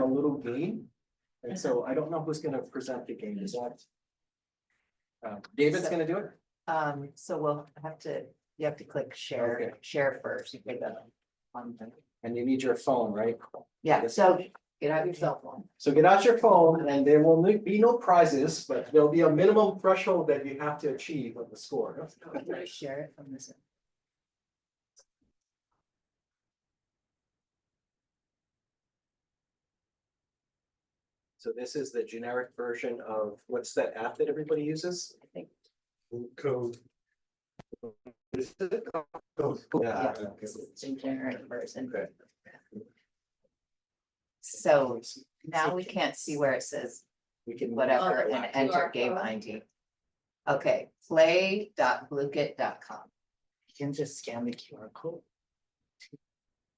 a little game. And so I don't know who's gonna present the game. Is that? David's gonna do it? So we'll have to, you have to click share, Okay. share first. With the one thing. And you need your phone, right? Yeah, so get out your cell phone. So get out your phone and there will be no prizes, but there'll be a minimum threshold that you have to achieve with the score. Share it from this. So this is the generic version of, what's that app that everybody uses? I think. Code. Yeah. This is the generic version. Okay. So now we can't see where it says We can. whatever Oh, and QR enter code. game ID. Okay, play.bluekit.com. You can just scan the QR code.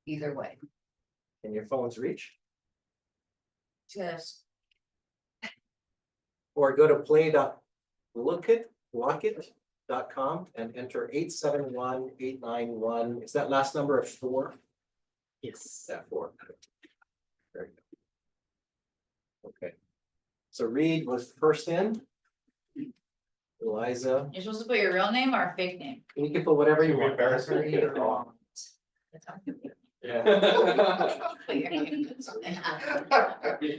Either way. Can your phones reach? Just. Or go to play.lookit.com and enter 871-891. Is that last number of 4? Yes. That 4. Very good. Okay. So Reed was first in. Eliza, You're supposed to put your real name or a fake name? you can put whatever you You're want. embarrassing. Get it wrong. Yeah. Put your name.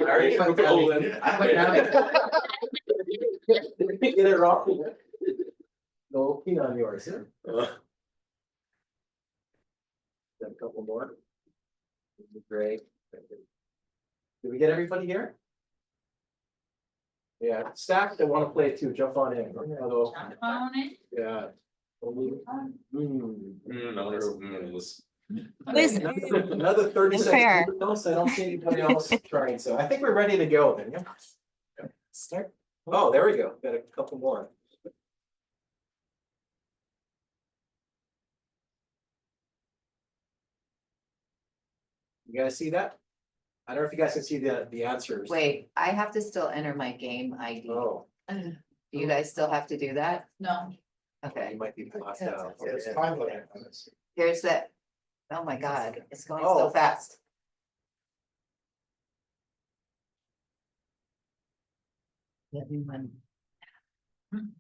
Alright, put Olin. Get it wrong. No key on yours, huh? Got a couple more. Great. Did we get everybody here? Yeah, staff that want to play too, jump on in. Although, On it. yeah. Another 30 Unfair. seconds. Else, I don't see anybody else trying, so I think we're ready to go then, yeah. Start. Oh, there we go. Got a couple more. You guys see that? I don't know if you guys can see the answers. Wait, I have to still enter my game ID. Oh, Do you guys still have to do that? No. Okay, you might be blocked out. There's time limit on this. here's that. Oh my God, it's going Oh. so fast. Everyone.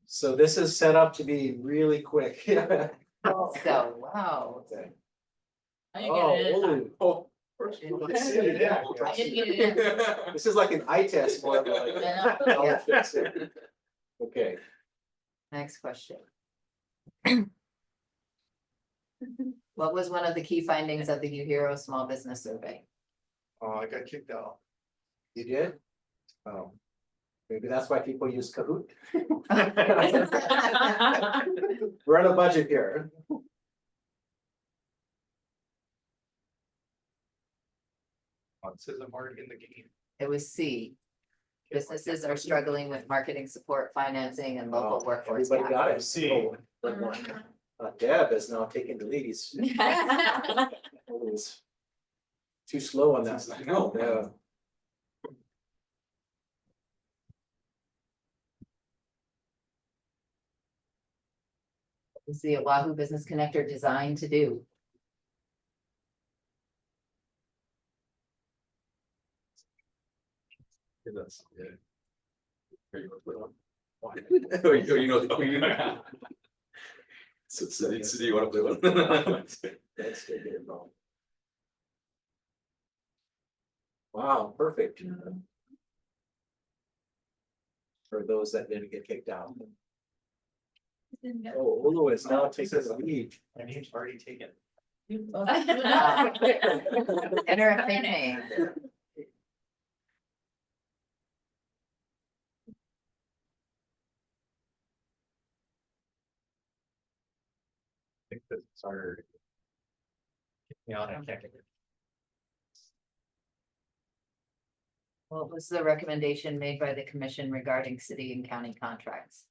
So this is set up to be really quick. So, wow. Okay. I didn't get it in time. Oh, I didn't get it in. this is like an eye test. More than like I a knowledge test. Okay, Next question. What was one of the key findings of the U Hero Small Business Survey? Oh, I got kicked out. you did? Oh, maybe that's why people use Kahoot. We're on a budget here. Says I'm already in the game. It was C. Businesses are struggling with marketing support, financing, and local Oh, workforce. everybody got it. See. Oh, but one. Deb is now taking the lead. He's too slow on that. No. Yeah. Is the Oahu Business Connector designed to do? So you wanna play one? That's good, get it wrong. Wow, perfect. For those that didn't get kicked out. Oh, Olu is now taking the lead. My name's already taken. Enter a fake name. I think that's harder. Kick me out, I can't get it. What was the recommendation made by the commission regarding city and county contracts?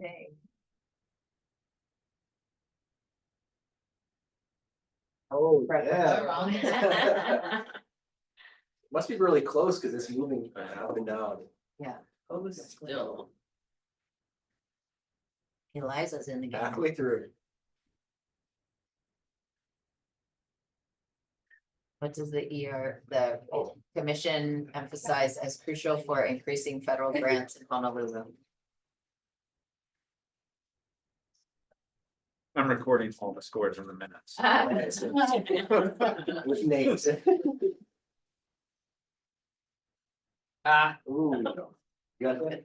Okay. Oh, Preference. yeah. Must be really close because it's moving up and down. Yeah. Oh, still. Eliza's in the game. Halfway through. What does the commission emphasize as crucial for increasing federal grants in Honolulu? I'm recording all the scores in the minutes. With names. Ooh. You got that?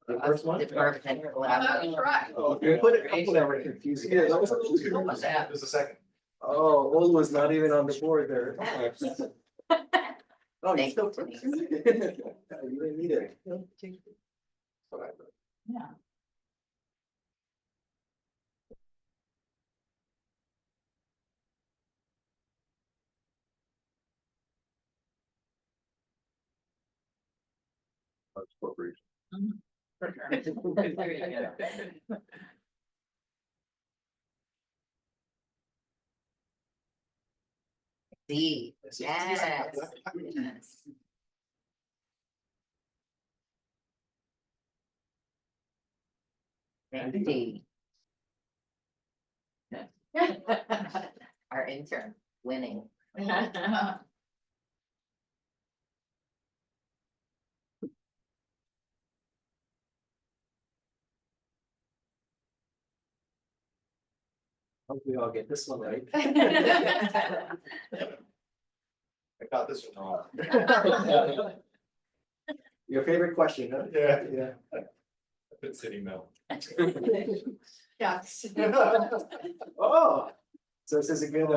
The first one? Department collaboration. Okay. Put it, I put that right confusing. Yeah, that was a little too. What was that? There's a second. Oh, Olu was not even on the board there. Oh, you Thank still. you, You didn't need it. Yeah. Corporation. There you go. D, Yes. yes. And D. Our intern winning. Hopefully I'll get this one right. I got this one wrong. Your favorite question, huh? Yeah. Yeah. Good city mail. Yes. Oh, so this is a good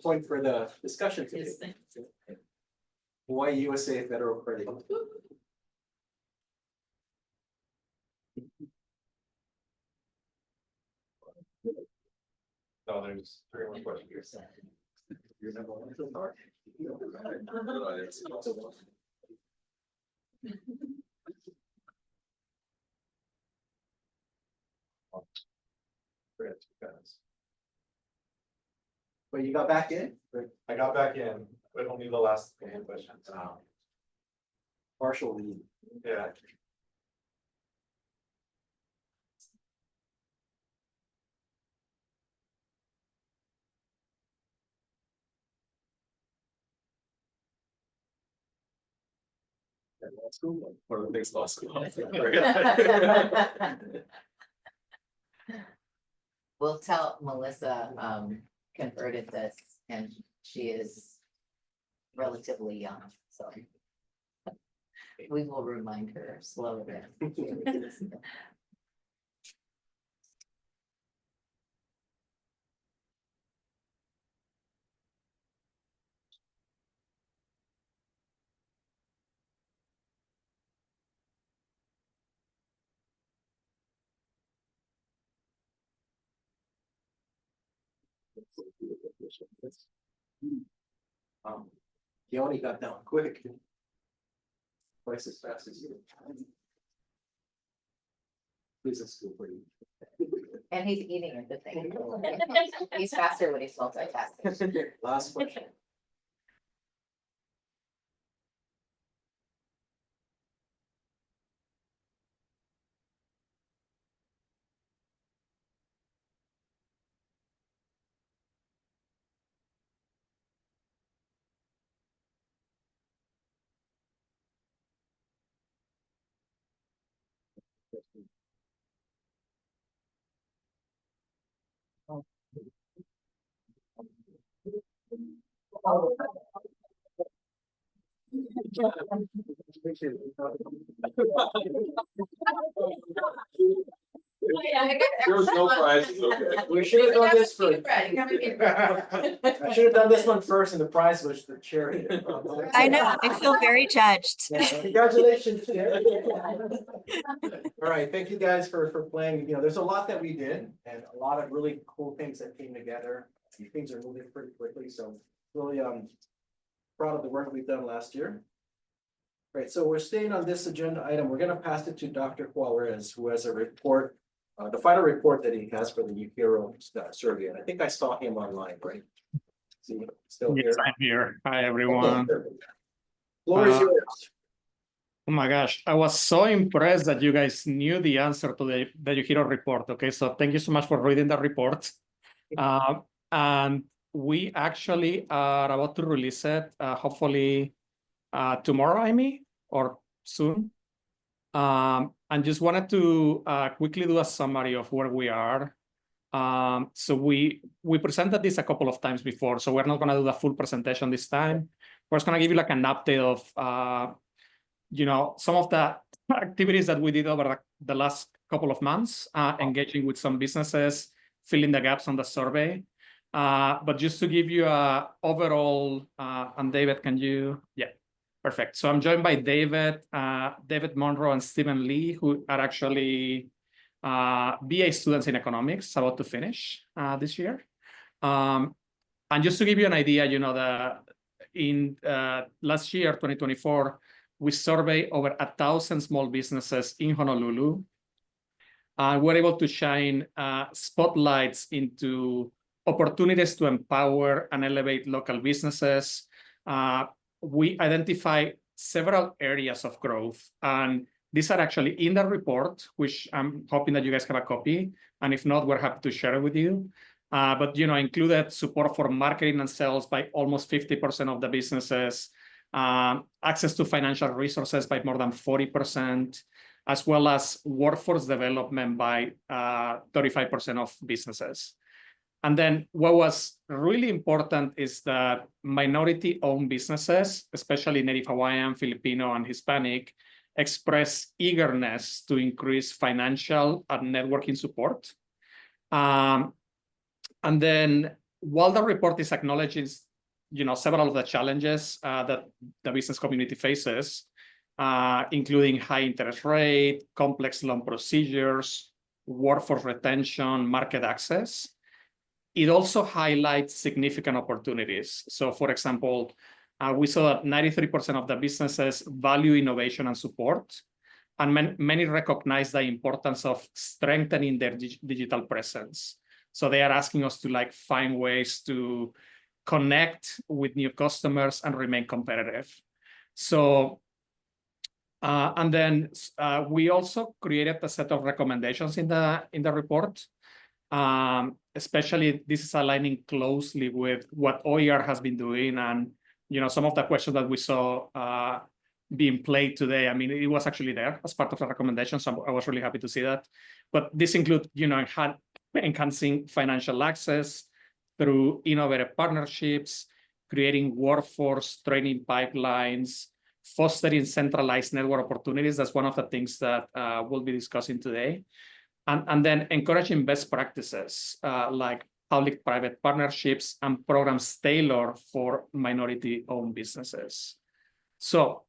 point for the discussion today. Yes, thank Hawaii USA federal credit. No, there's 3 more questions. You're number one so far. But you got back in, or I got back in, but only the last hand questions. partial lead. Yeah. Law school. One of the things law school. We'll tell Melissa, converted this and she is relatively young, so. We will remind her slowly. He only got down quick. Twice as fast as you. Business school for you. And he's eating at the thing. He's faster when he's multitasking. Last question. There was no prizes, okay. We should have done this for. Right, come and get I should have done this one first and the prize was the charity. I know, I feel very judged. Yeah, congratulations. All right, thank you guys for playing. You know, there's a lot that we did and a lot of really cool things that came together. Things are moving pretty quickly, so really proud of the work we've done last year. All right, so we're staying on this agenda item. We're gonna pass it to Dr. Juarez, who has a report, the final report that he has for the UHERO survey. And I think I saw him online, right? See, still here. Yes, I'm here. Hi, everyone. Floor is yours. Oh my gosh, I was so impressed that you guys knew the answer to the UHERO report. Okay, so thank you so much for reading the report. And we actually are about to release it, hopefully tomorrow, Amy, or soon. And just wanted to quickly do a summary of where we are. So we presented this a couple of times before, so we're not gonna do the full presentation this time. We're just gonna give you like an update of some of the activities that we did over the last couple of months, engaging with some businesses, filling the gaps on the survey. But just to give you a overall, and David, can you? Yeah, perfect. So I'm joined by David, David Monroe and Stephen Lee, who are actually BA students in economics, about to finish this year. And just to give you an idea, in last year, 2024, we surveyed over 1,000 small businesses in Honolulu. We're able to shine spotlights into opportunities to empower and elevate local businesses. We identify several areas of growth, and these are actually in the report, which I'm hoping that you guys have a copy. And if not, we're happy to share it with you. But included support for marketing and sales by almost 50% of the businesses, access to financial resources by more than 40%, as well as workforce development by 35% of businesses. And then what was really important is that minority-owned businesses, especially Native Hawaiian, Filipino, and Hispanic, express eagerness to increase financial and networking support. And then while the report is acknowledging several of the challenges that the business community faces, including high interest rate, complex loan procedures, workforce retention, market access, it also highlights significant opportunities. So for example, we saw that 93% of the businesses value innovation and support, and many recognize the importance of strengthening their digital presence. So they are asking us to find ways to connect with new customers and remain competitive. So, and then we also created a set of recommendations in the report. Especially this is aligning closely with what OER has been doing, and some of the questions that we saw being played today. I mean, it was actually there as part of the recommendations. So I was really happy to see that. But this includes, enhancing financial access through innovative partnerships, creating workforce training pipelines, fostering centralized network opportunities. That's one of the things that we'll be discussing today. And then encouraging best practices like public-private partnerships and programs tailored for minority-owned businesses. So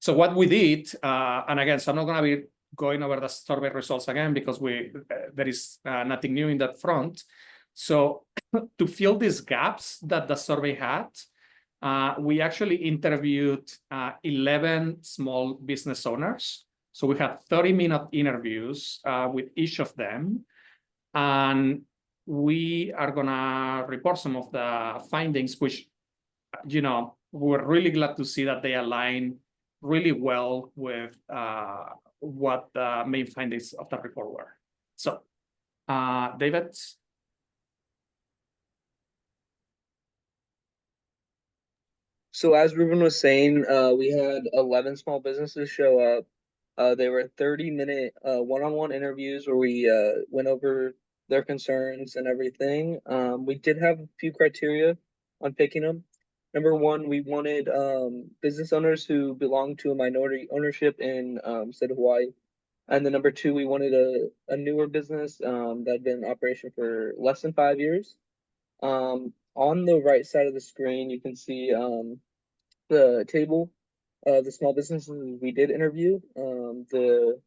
what we did, and again, so I'm not going to be going over the survey results again because there is nothing new in that front. So to fill these gaps that the survey had, we actually interviewed 11 small business owners. So we had 30-minute interviews with each of them. And we are going to report some of the findings, which, we're really glad to see that they align really well with what the main findings of the report were. So, David? So as Ruben was saying, we had 11 small businesses show up. They were 30-minute one-on-one interviews where we went over their concerns and everything. We did have a few criteria on picking them. Number one, we wanted business owners who belong to a minority ownership in state of Hawaii. And then number two, we wanted a newer business that had been in operation for less than 5 years. On the right side of the screen, you can see the table of the small businesses we did interview, the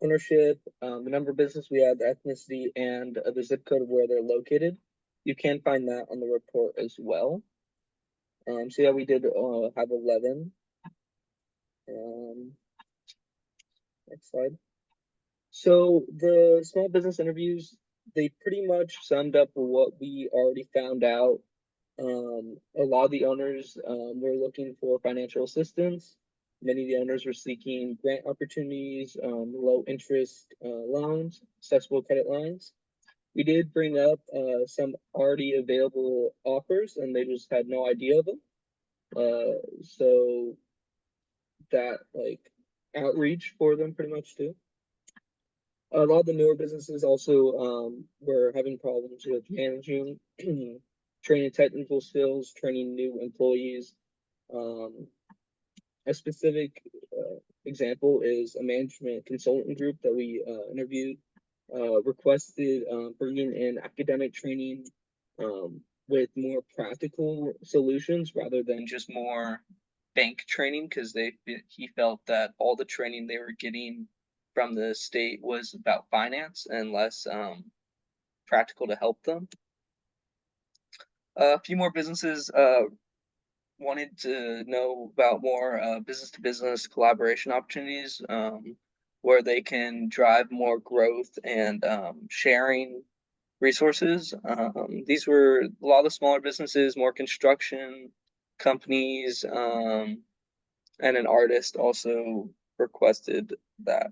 ownership, the number of business we had, the ethnicity, and the zip code of where they're located. You can find that on the report as well. So yeah, we did have 11. Next slide. So the small business interviews, they pretty much summed up what we already found out. A lot of the owners were looking for financial assistance. Many of the owners were seeking grant opportunities, low interest loans, accessible credit lines. we did bring up some already available offers, and they just had no idea of them. So that like outreach for them pretty much too. A lot of the newer businesses also were having problems with managing, training technical skills, training new employees. A specific example is a management consultant group that we interviewed, requested bringing in academic training with more practical solutions rather than just more bank training, because he felt that all the training they were getting from the state was about finance and less practical to help them. A few more businesses wanted to know about more business to business collaboration opportunities, where they can drive more growth and sharing resources. These were a lot of the smaller businesses, more construction companies, and an artist also requested that.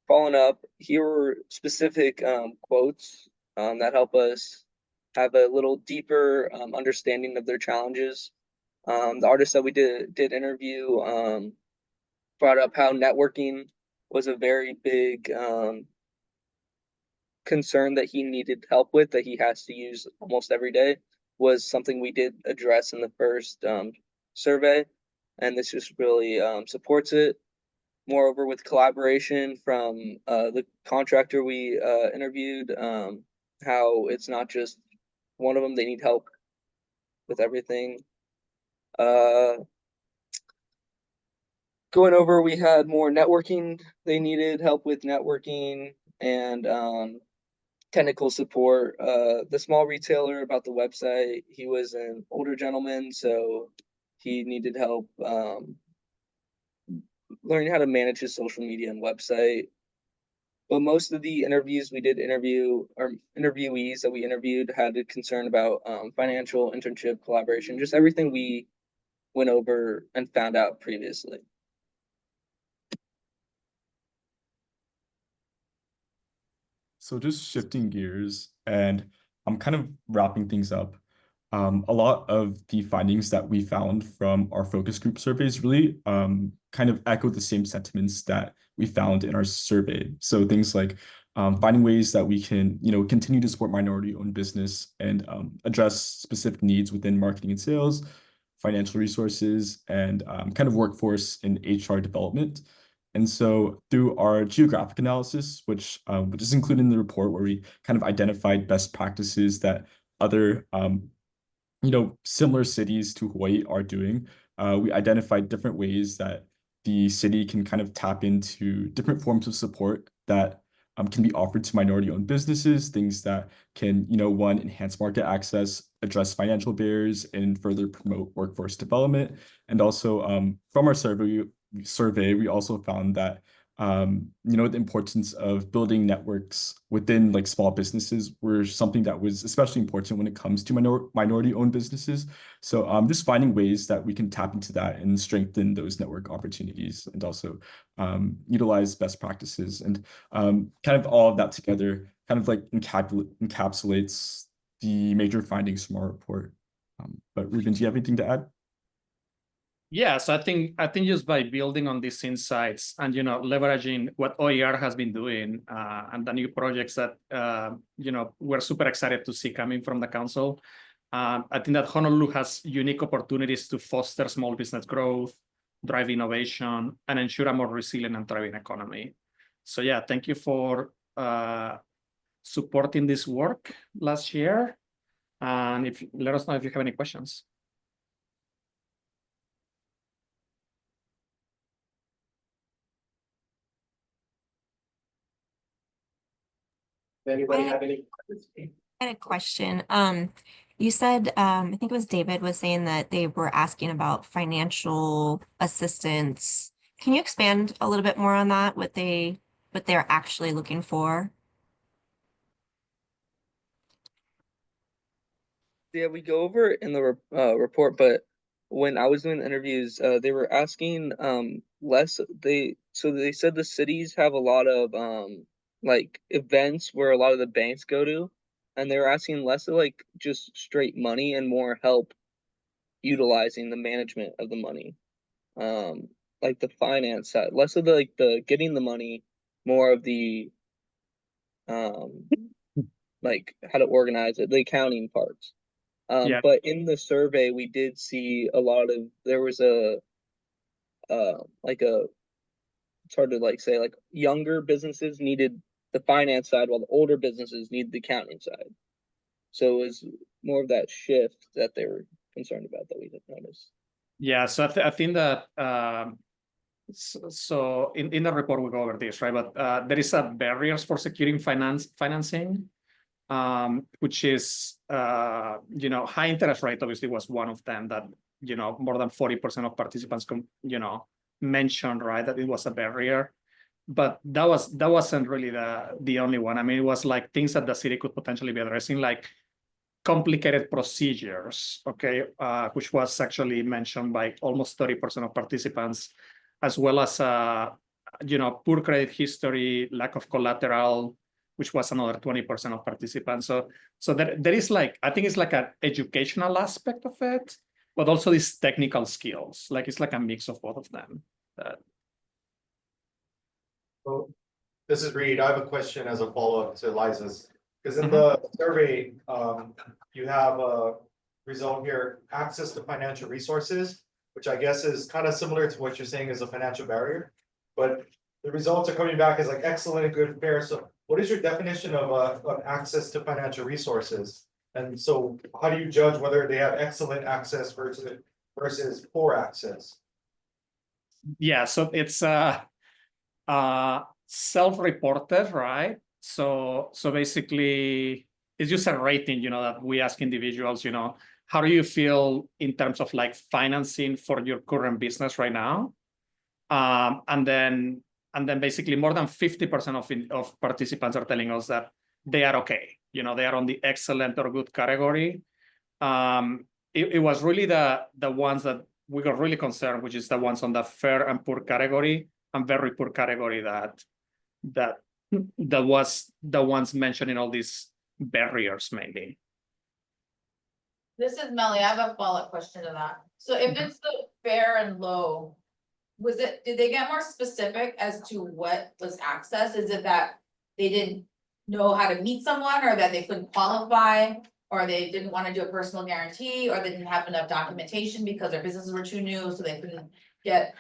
Following up, here were specific quotes that help us have a little deeper understanding of their challenges. The artist that we did interview brought up how networking was a very big concern that he needed help with, that he has to use almost every day, was something we did address in the first survey, and this just really supports it. Moreover, with collaboration from the contractor we interviewed, how it's not just one of them, they need help with everything. Going over, we had more networking. They needed help with networking and technical support. The small retailer about the website, he was an older gentleman, so he needed help learning how to manage his social media and website. But most of the interviewees that we interviewed had a concern about financial, internship, collaboration, just everything we went over and found out previously. So just shifting gears, and I'm kind of wrapping things up. A lot of the findings that we found from our focus group surveys really kind of echo the same sentiments that we found in our survey. So things like finding ways that we can, continue to support minority-owned business and address specific needs within marketing and sales, financial resources, and kind of workforce and HR development. And so through our geographic analysis, which is included in the report, where we kind of identified best practices that other similar cities to Hawaii are doing, we identified different ways that the city can kind of tap into different forms of support that can be offered to minority-owned businesses, things that can, one, enhance market access, address financial barriers, and further promote workforce development. And also from our survey, we also found that the importance of building networks within like small businesses were something that was especially important when it comes to minority-owned businesses. So just finding ways that we can tap into that and strengthen those network opportunities, and also utilize best practices, and kind of all of that together kind of like encapsulates the major findings from our report. But Ruben, do you have anything to add? Yeah, so I think just by building on these insights and leveraging what OER has been doing and the new projects that we're super excited to see coming from the council, I think that Honolulu has unique opportunities to foster small business growth, drive innovation, and ensure a more resilient and thriving economy. So yeah, thank you for supporting this work last year, and let us know if you have any questions. Does anybody have any? I had a question. You said, I think it was David was saying that they were asking about financial assistance. Can you expand a little bit more on that, what they're actually looking for? Yeah, we go over it in the report, but when I was doing the interviews, they were asking less. They said the cities have a lot of like events where a lot of the banks go to, and they were asking less of like just straight money and more help utilizing the management of the money. Like the finance side, less of the like the getting the money, more of the um like how to organize it, the accounting parts. Yeah. But in the survey, we did see a lot of there was a like a it's hard to like say like younger businesses needed the finance side while the older businesses need the accounting side. So it was more of that shift that they were concerned about that we had noticed. Yeah, so I think that so in the report we go over this, right? But there is a barriers for securing financing, which is high interest rate obviously was one of them that more than 40% of participants mentioned, right, that it was a barrier. But that wasn't really the only one. I mean, it was like things that the city could potentially be addressing, like complicated procedures, okay, which was actually mentioned by almost 30% of participants, as well as poor credit history, lack of collateral, which was another 20% of participants. So there is like, I think it's like an educational aspect of it, but also these technical skills. Like it's like a mix of both of them. So this is Reed. I have a question as a follow-up to Liza's. Because in the survey, you have a result here, access to financial resources, which I guess is kind of similar to what you're saying is a financial barrier. But the results are coming back as like excellent, good, fair. So what is your definition of access to financial resources? And so how do you judge whether they have excellent access versus poor access? Yeah, so it's self-reported, right? So basically it's just a rating, that we ask individuals, how do you feel in terms of like financing for your current business right now? And then basically more than 50% of participants are telling us that they are okay. They are on the excellent or good category. It was really the ones that we got really concerned, which is the ones on the fair and poor category and very poor category that was the ones mentioning all these barriers mainly. This is Melly. I have a follow-up question to that. So if it's the fair and low, did they get more specific as to what was access? Is it that they didn't know how to meet someone, or that they couldn't qualify, or they didn't want to do a personal guarantee, or they didn't have enough documentation because their businesses were too new, so they couldn't get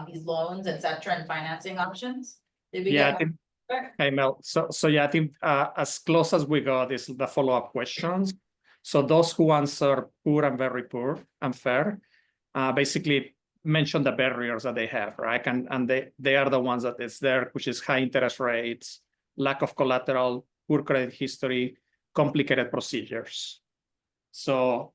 these loans, et cetera, and financing options? Did we Yeah, get Hey Mel, so yeah, I think as close as we got is the follow-up questions. So those who answer poor and very poor and fair, basically mention the barriers that they have, right? And they are the ones that it's there, which is high interest rates, lack of collateral, poor credit history, complicated procedures. So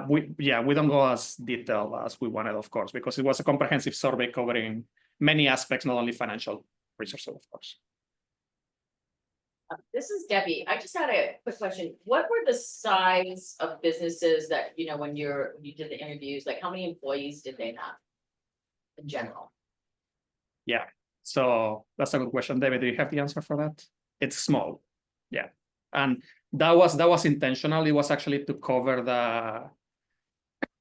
we don't go as detailed as we wanted, of course, because it was a comprehensive survey covering many aspects, not only financial resources, of course. This is Debbie. I just had a quick question. What were the size of businesses that, when you did the interviews, like how many employees did they have in general? Yeah, so that's a good question. David, do you have the answer for that? It's small. Yeah. And that was intentional. It was actually to cover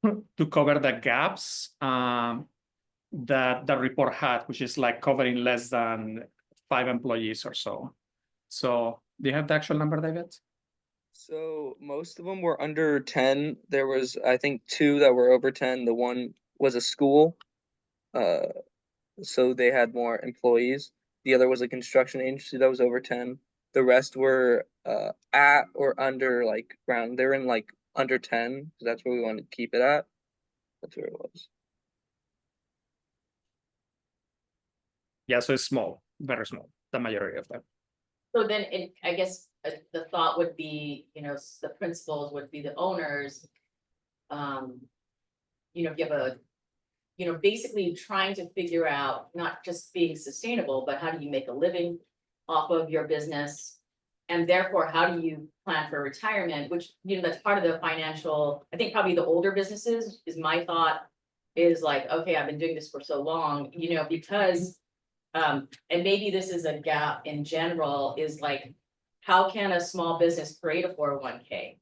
the gaps that the report had, which is like covering less than 5 employees or so. So do you have the actual number, David? So most of them were under 10. There was, I think, 2 that were over 10. The one was a school. So they had more employees. The other was a construction agency that was over 10. The rest were at or under like around, they're in like under 10, because that's where we wanted to keep it at. That's where it was. Yeah, so it's small, very small, the majority of them. So then I guess the thought would be, the principals would be the owners. If you have basically trying to figure out not just being sustainable, but how do you make a living off of your business? And therefore, how do you plan for retirement, which, that's part of the financial, I think probably the older businesses is my thought is like, okay, I've been doing this for so long, because and maybe this is a gap in general, is like, how can a small business create a 401k?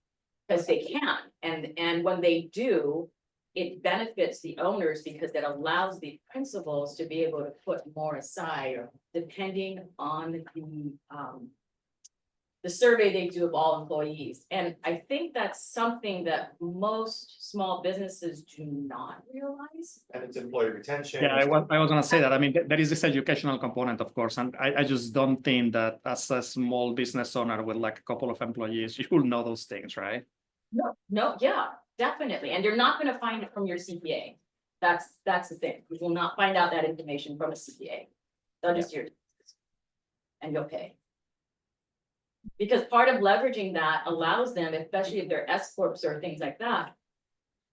Because they can, and when they do, it benefits the owners because it allows the principals to be able to put more aside, or depending on the survey they do of all employees. And I think that's something that most small businesses do not realize. And it's employee retention. Yeah, I was gonna say that. I mean, there is this educational component, of course, and I just don't think that as a small business owner with like a couple of employees, you will know those things, right? No, yeah, definitely. And you're not gonna find it from your CPA. That's the thing. You will not find out that information from a CPA. They'll just your. And you'll pay. Because part of leveraging that allows them, especially if they're S corps or things like that.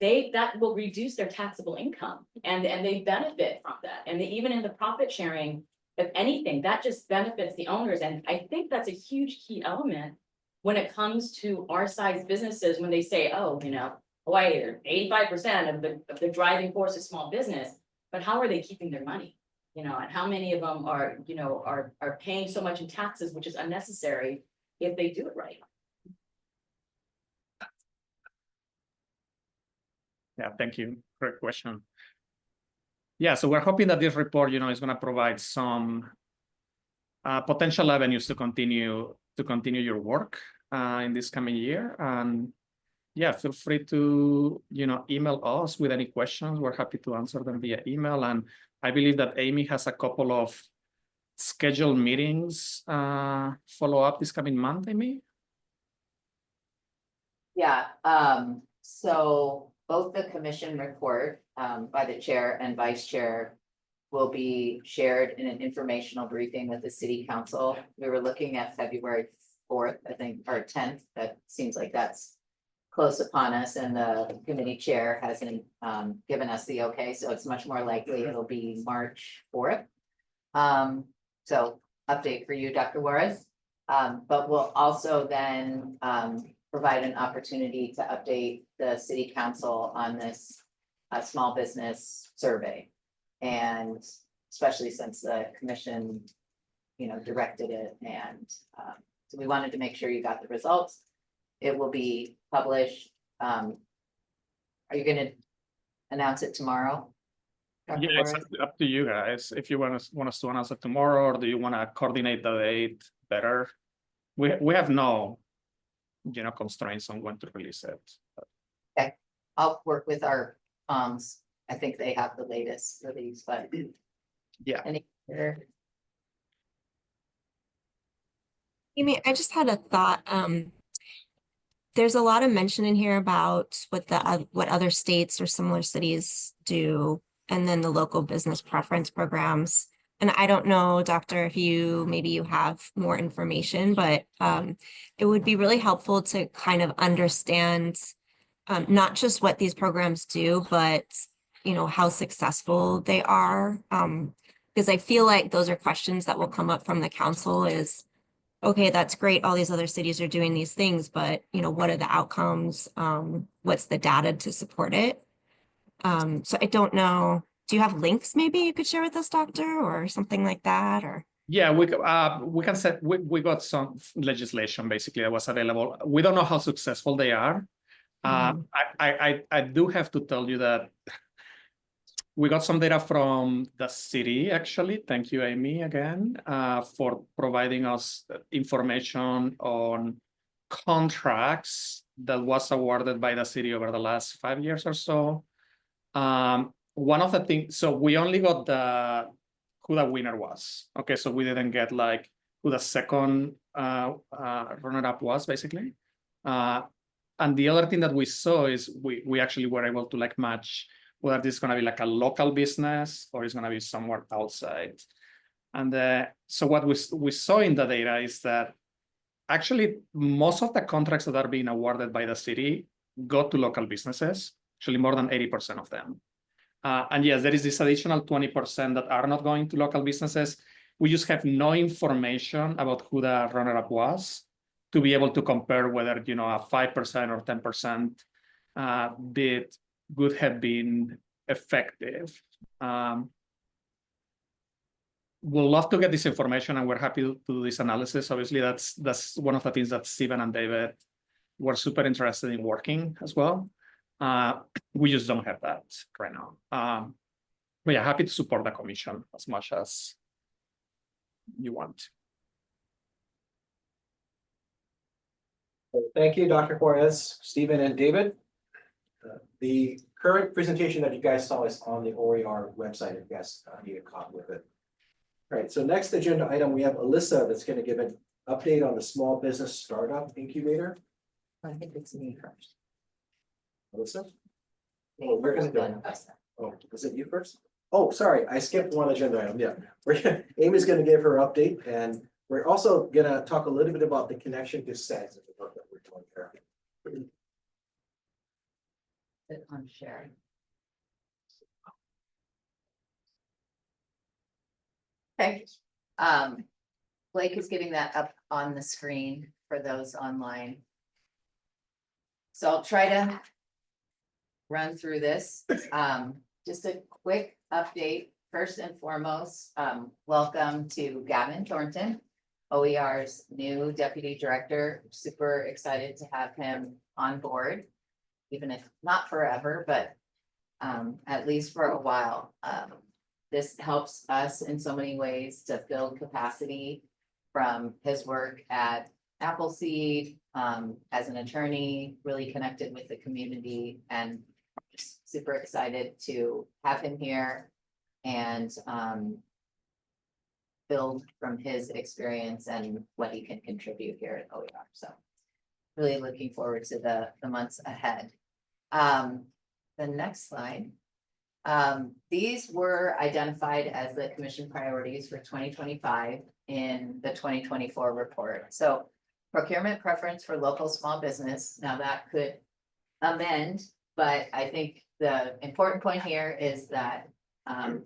That will reduce their taxable income, and they benefit from that. And even in the profit sharing, if anything, that just benefits the owners. And I think that's a huge key element when it comes to our size businesses, when they say, oh, Hawaii, 85% of the driving force is small business, but how are they keeping their money? And how many of them are paying so much in taxes, which is unnecessary if they do it right. Yeah, thank you. Great question. Yeah, so we're hoping that this report, is going to provide some potential avenues to continue your work in this coming year. And yeah, feel free to email us with any questions. We're happy to answer them via email. And I believe that Amy has a couple of scheduled meetings follow up this coming month, Amy. Yeah, so both the commission report by the chair and vice chair will be shared in an informational briefing with the city council. We were looking at February 4th, I think, or 10th. That seems like that's close upon us, and the committee chair hasn't given us the okay, so it's much more likely it'll be March 4th. So update for you, Dr. Juarez. But we'll also then provide an opportunity to update the city council on this small business survey. And especially since the commission, directed it. And so we wanted to make sure you got the results. It will be published. Are you going to announce it tomorrow? Dr. Yeah, it's Juarez? up to you guys. If you want us to announce it tomorrow, or do you want to coordinate the date better? We have no constraints on when to release it. Okay, I'll work with our I think they have the latest release, but Yeah. any Amy, I just had a thought. There's a lot of mention in here about what other states or similar cities do, and then the local business preference programs. And I don't know, Doctor, if maybe you have more information, but it would be really helpful to kind of understand not just what these programs do, but how successful they are. Because I feel like those are questions that will come up from the council is, okay, that's great. All these other cities are doing these things, but what are the outcomes? What's the data to support it? So I don't know. Do you have links maybe you could share with us, Doctor, or something like that? Or Yeah, we can set. We got some legislation basically that was available. We don't know how successful they are. I do have to tell you that we got some data from the city, actually. Thank you, Amy, again, for providing us information on contracts that was awarded by the city over the last 5 years or so. One of the things, so we only got who the winner was. Okay, so we didn't get like who the second runner-up was, basically. And the other thing that we saw is we actually were able to like match whether this is going to be like a local business or it's going to be somewhere outside. And so what we saw in the data is that actually most of the contracts that are being awarded by the city go to local businesses, actually more than 80% of them. And yes, there is this additional 20% that are not going to local businesses. We just have no information about who the runner-up was to be able to compare whether, a 5% or 10% bid would have been effective. we'll love to get this information and we're happy to do this analysis. Obviously, that's one of the things that Stephen and David were super interested in working as well. We just don't have that right now. But yeah, happy to support the commission as much as you want. Thank you, Dr. Juarez, Stephen, and David. The current presentation that you guys saw is on the OER website, if you guys need a copy of it. All right, so next agenda item, we have Alyssa that's going to give an update on the small business startup incubator. I think it's me first. Alyssa? Oh, we're gonna go. Oh, was it you first? Oh, sorry, I skipped one agenda item, yeah. Amy's gonna give her update, and we're also gonna talk a little bit about the connection to SEDS and the work that we're doing there. On sharing. Okay, Blake is getting that up on the screen for those online. So I'll try to run through this. Just a quick update. First and foremost, welcome to Gavin Thornton, OER's new deputy director. Super excited to have him on board, even if not forever, but at least for a while. This helps us in so many ways to build capacity from his work at Appleseed, as an attorney, really connected with the community, and just super excited to have him here and build from his experience and what he can contribute here at OER. So really looking forward to the months ahead. The next slide. These were identified as the commission priorities for 2025 in the 2024 report. So procurement preference for local small business. Now that could amend, but I think the important point here is that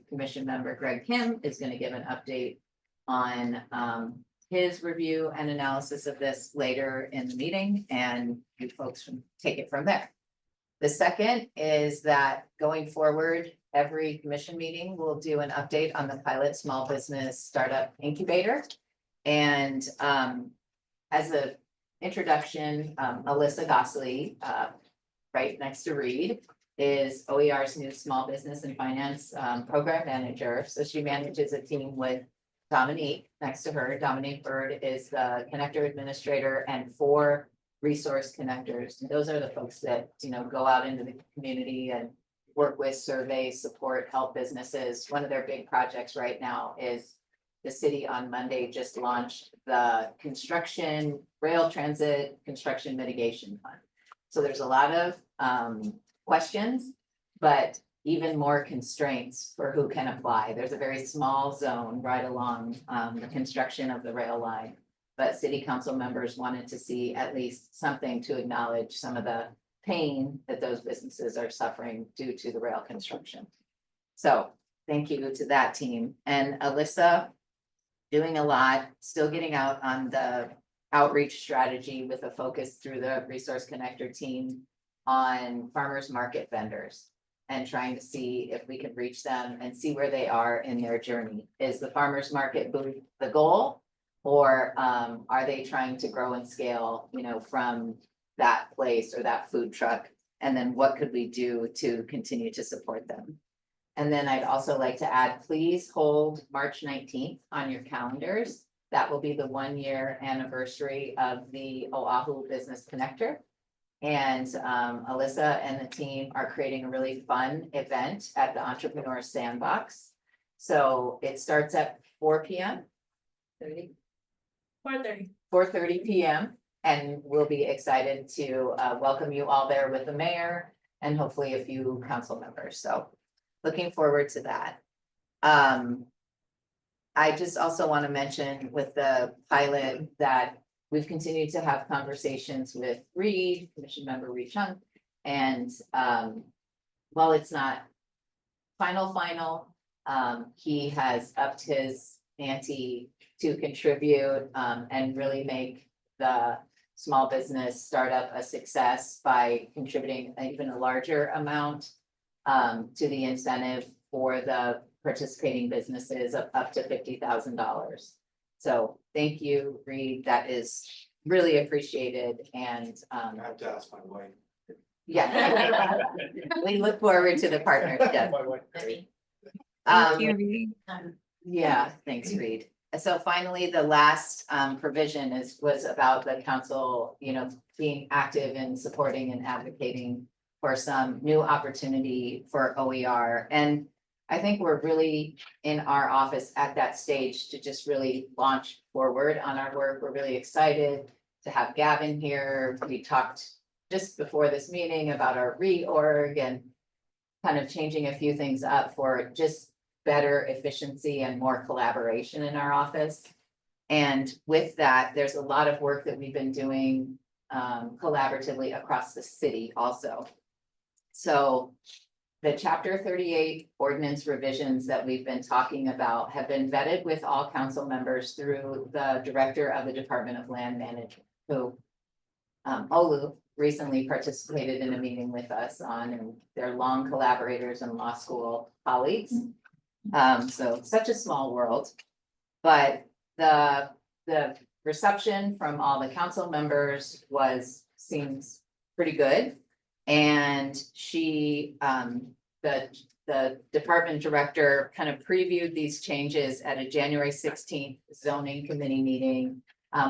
Commission member Greg Kim is going to give an update on his review and analysis of this later in the meeting, and you folks can take it from there. The second is that going forward, every commission meeting will do an update on the pilot small business startup incubator. And as an introduction, Alyssa Gossley, right next to Reed, is OER's new small business and finance program manager. So she manages a team with Dominique next to her. Dominique Bird is the connector administrator and 4 resource connectors. And those are the folks that, you know, go out into the community and work with, survey, support, help businesses. One of their big projects right now is the city on Monday just launched the construction rail transit construction mitigation fund. So there's a lot of questions, but even more constraints for who can apply. There's a very small zone right along the construction of the rail line. But city council members wanted to see at least something to acknowledge some of the pain that those businesses are suffering due to the rail construction. So thank you to that team. And Alyssa doing a lot, still getting out on the outreach strategy with a focus through the resource connector team on farmers market vendors and trying to see if we can reach them and see where they are in their journey. Is the farmers market booth the goal? Or are they trying to grow and scale, you know, from that place or that food truck? And then what could we do to continue to support them? And then I'd also like to add, please hold March 19th on your calendars. That will be the 1-year anniversary of the Oahu Business Connector. And Alyssa and the team are creating a really fun event at the Entrepreneur Sandbox. So it starts at 4 p.m. 4:30 p.m. And we'll be excited to welcome you all there with the mayor and hopefully a few council members. So looking forward to that. I just also want to mention with the pilot that we've continued to have conversations with Reed, Commission member Reed Chung. And while it's not final, he has upped his ante to contribute and really make the small business startup a success by contributing even a larger amount to the incentive for the participating businesses of up to $50,000. So thank you, Reed. That is really appreciated and, I have to ask my wife. yeah. We look forward to the partnership. My wife. Thank Um, you, Reed. Yeah, thanks, Reed. So finally, the last provision was about the council, being active in supporting and advocating for some new opportunity for OER. And I think we're really in our office at that stage to just really launch forward on our work. We're really excited to have Gavin here. We talked just before this meeting about our reorg and kind of changing a few things up for just better efficiency and more collaboration in our office. And with that, there's a lot of work that we've been doing collaboratively across the city also. So the chapter 38 ordinance revisions that we've been talking about have been vetted with all council members through the director of the Department of Land Management, who Olu recently participated in a meeting with us on, and they're long collaborators and law school colleagues. So such a small world, but the reception from all the council members seems pretty good. And she, the department director kind of previewed these changes at a January 16th zoning committee meeting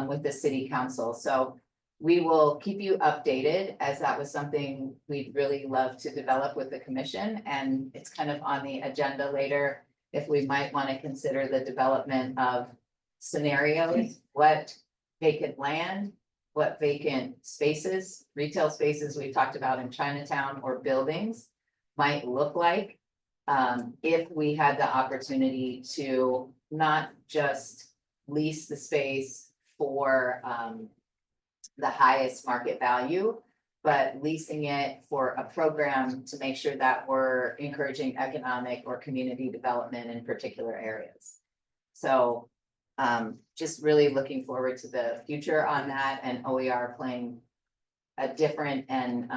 with the city council. So we will keep you updated, as that was something we'd really love to develop with the commission. And it's kind of on the agenda later, if we might want to consider the development of scenarios, what vacant land, what vacant spaces, retail spaces we've talked about in Chinatown or buildings might look like if we had the opportunity to not just lease the space for the highest market value, but leasing it for a program to make sure that we're encouraging economic or community development in particular areas. So just really looking forward to the future on that, and OER playing a different and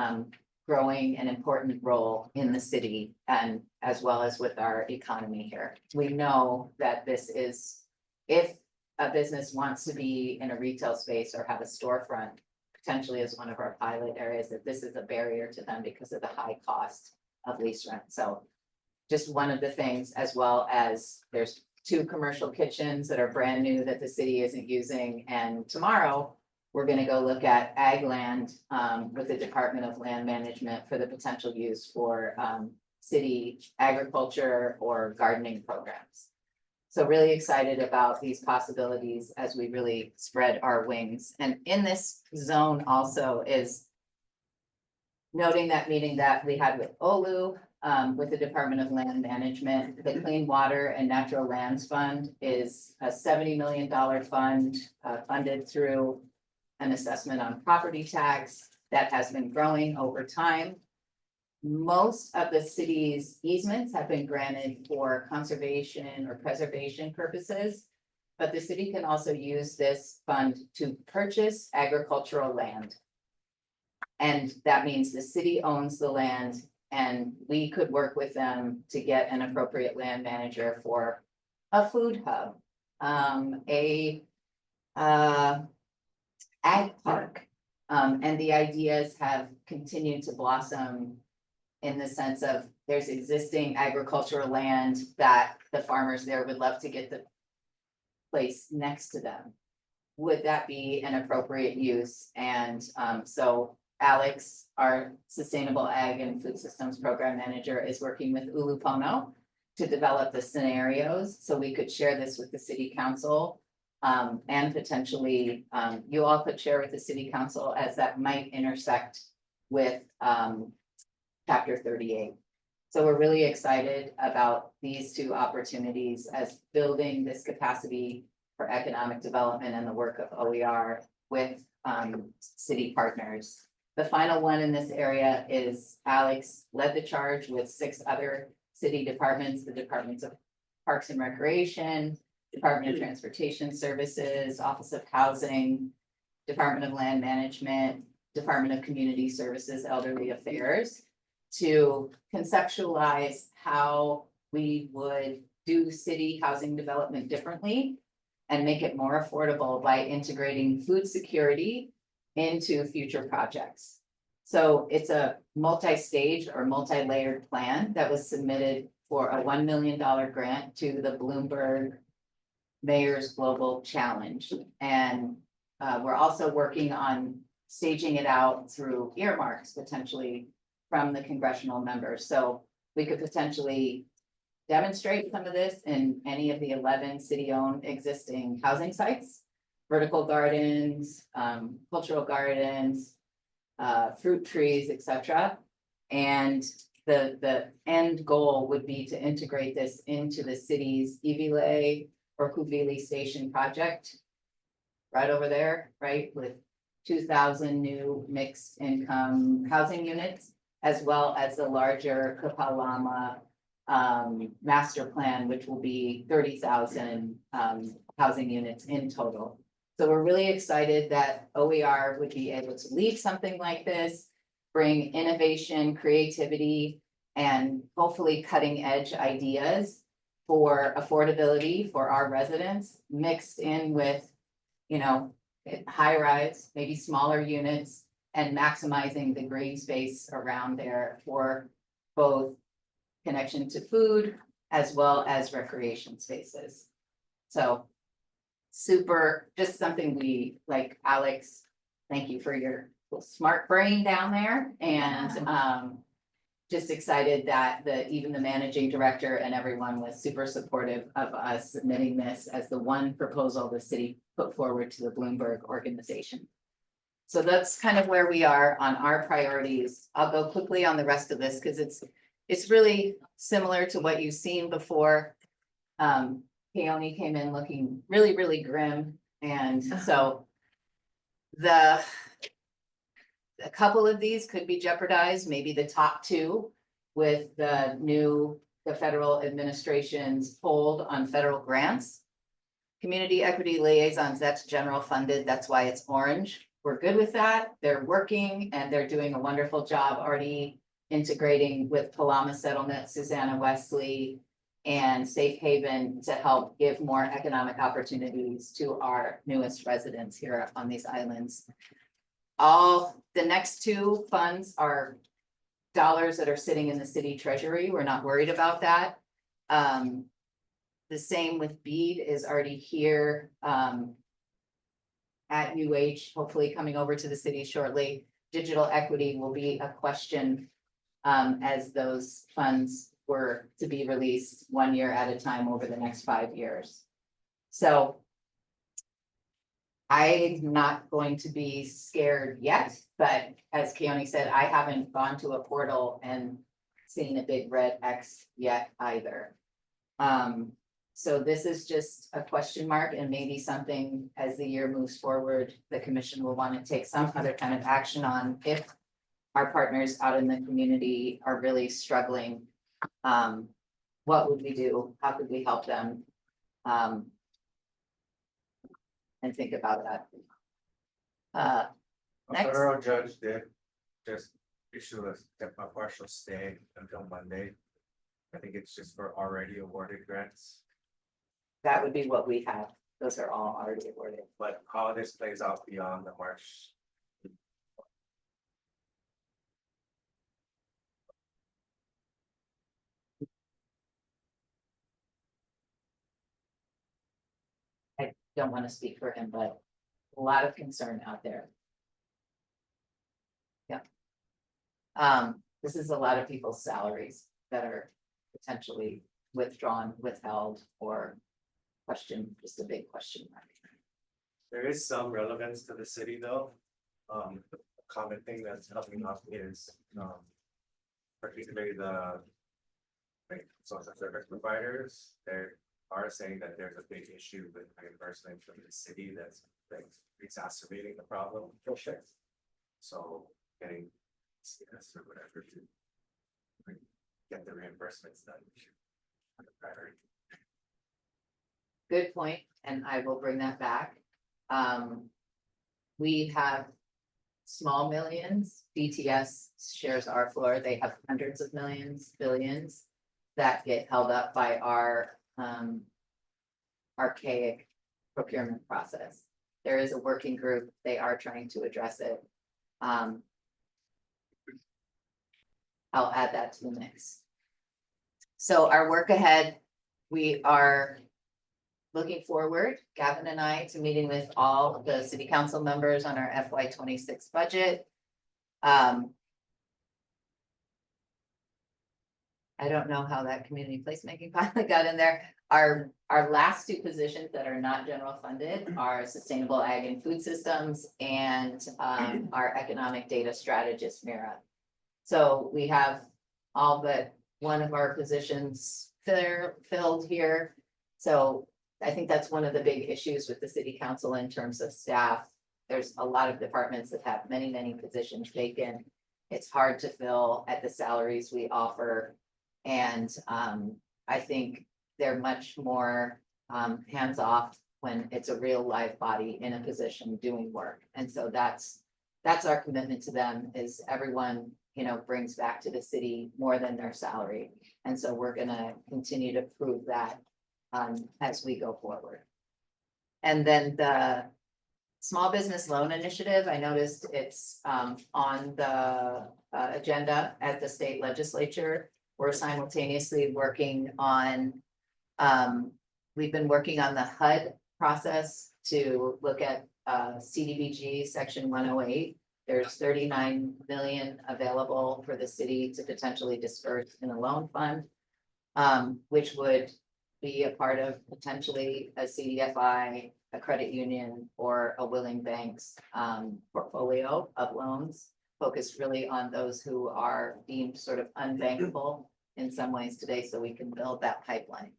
growing and important role in the city, and as well as with our economy here. We know that this is, if a business wants to be in a retail space or have a storefront, potentially as one of our pilot areas, that this is a barrier to them because of the high cost of lease rent. So just one of the things, as well as there's 2 commercial kitchens that are brand new that the city isn't using. And tomorrow, we're gonna go look at ag land with the Department of Land Management for the potential use for city agriculture or gardening programs. So really excited about these possibilities as we really spread our wings. And in this zone also is noting that meeting that we had with Olu, with the Department of Land Management. The Clean Water and Natural Lands Fund is a $70 million fund funded through an assessment on property tax that has been growing over time. Most of the city's easements have been granted for conservation or preservation purposes, but the city can also use this fund to purchase agricultural land. And that means the city owns the land, and we could work with them to get an appropriate land manager for a food hub, ag park. And the ideas have continued to blossom in the sense of there's existing agricultural land that the farmers there would love to get the place next to them. Would that be an appropriate use? And so Alex, our Sustainable Ag and Food Systems Program Manager, is working with Ulupono to develop the scenarios so we could share this with the City Council. And potentially you all could share with the City Council as that might intersect with Chapter 38. So we're really excited about these 2 opportunities as building this capacity for economic development and the work of OER with city partners. The final one in this area is Alex led the charge with 6 other city departments, the Departments of Parks and Recreation, Department of Transportation Services, Office of Housing, Department of Land Management, Department of Community Services, Elderly Affairs, to conceptualize how we would do city housing development differently and make it more affordable by integrating food security into future projects. So it's a multi-stage or multi-layered plan that was submitted for a $1 million grant to the Bloomberg Mayor's Global Challenge. And we're also working on staging it out through earmarks potentially from the congressional members. So we could potentially demonstrate some of this in any of the 11 city-owned existing housing sites, vertical gardens, cultural gardens, fruit trees, etc. And the end goal would be to integrate this into the city's Ivile or Kuvili Station project. Right over there, right, with 2,000 new mixed income housing units, as well as the larger Kapalama master plan, which will be 30,000 housing units in total. So we're really excited that OER would be able to lead something like this, bring innovation, creativity, and hopefully cutting edge ideas for affordability for our residents, mixed in with, you know, high rise, maybe smaller units, and maximizing the green space around there for both connection to food as well as recreation spaces. So super, just something we, like Alex, thank you for your smart brain down there, and just excited that even the managing director and everyone was super supportive of us submitting this as the one proposal the city put forward to the Bloomberg organization. So that's kind of where we are on our priorities. I'll go quickly on the rest of this because it's really similar to what you've seen before. Peony came in looking really, really grim, and so a couple of these could be jeopardized, maybe the top two, with the federal administration's hold on federal grants. Community equity liaisons, that's general funded, that's why it's orange. We're good with that. They're working and they're doing a wonderful job already integrating with Palama Settlement, Susanna Wesley, and Safe Haven to help give more economic opportunities to our newest residents here on these islands. All the next two funds are dollars that are sitting in the city treasury. We're not worried about that. The same with BEAD is already here at UH, hopefully coming over to the city shortly. Digital equity will be a question as those funds were to be released 1 year at a time over the next 5 years. So I'm not going to be scared yet, but as Keone said, I haven't gone to a portal and seen a big red X yet either. So this is just a question mark, and maybe something as the year moves forward, the commission will want to take some other kind of action on if our partners out in the community are really struggling. What would we do? How could we help them? And think about that. A Next. federal judge did just issue a partial stay until Monday. I think it's just for already awarded grants, That would be what we have. Those are all already awarded. but how this plays out beyond the March. I don't want to speak for him, but a lot of concern out there. Yeah. This is a lot of people's salaries that are potentially withdrawn, withheld, or just a big question mark. There is some relevance to the city though. A common thing that's helping up is, particularly the social service providers, they are saying that there's a big issue with reimbursement from the city that's like exacerbating the problem. For sure. So getting CS or whatever to get the reimbursements done. Priority. Good point, and I will bring that back. We have small millions. DTS shares our floor. They have hundreds of millions, billions that get held up by our archaic procurement process. There is a working group, they are trying to address it. I'll add that to the mix. So our work ahead, we are looking forward, Gavin and I, to meeting with all of the city council members on our FY 26 budget. I don't know how that community placemaking finally got in there. Our last two positions that are not general funded are sustainable ag and food systems and our economic data strategist, Mira. So we have all but one of our positions filled here. So I think that's one of the big issues with the city council in terms of staff. There's a lot of departments that have many, many positions vacant. It's hard to fill at the salaries we offer. And I think they're much more hands-off when it's a real live body in a position doing work. And so that's our commitment to them, is everyone, you know, brings back to the city more than their salary. And so we're gonna continue to prove that as we go forward. And then the small business loan initiative, I noticed it's on the agenda at the state legislature. We're simultaneously working on, we've been working on the HUD process to look at CDBG section 108. There's 39 million available for the city to potentially disperse in a loan fund, which would be a part of potentially a CDFI, a credit union, or a willing bank's portfolio of loans, focused really on those who are deemed sort of unbankable in some ways today, so we can build that pipeline.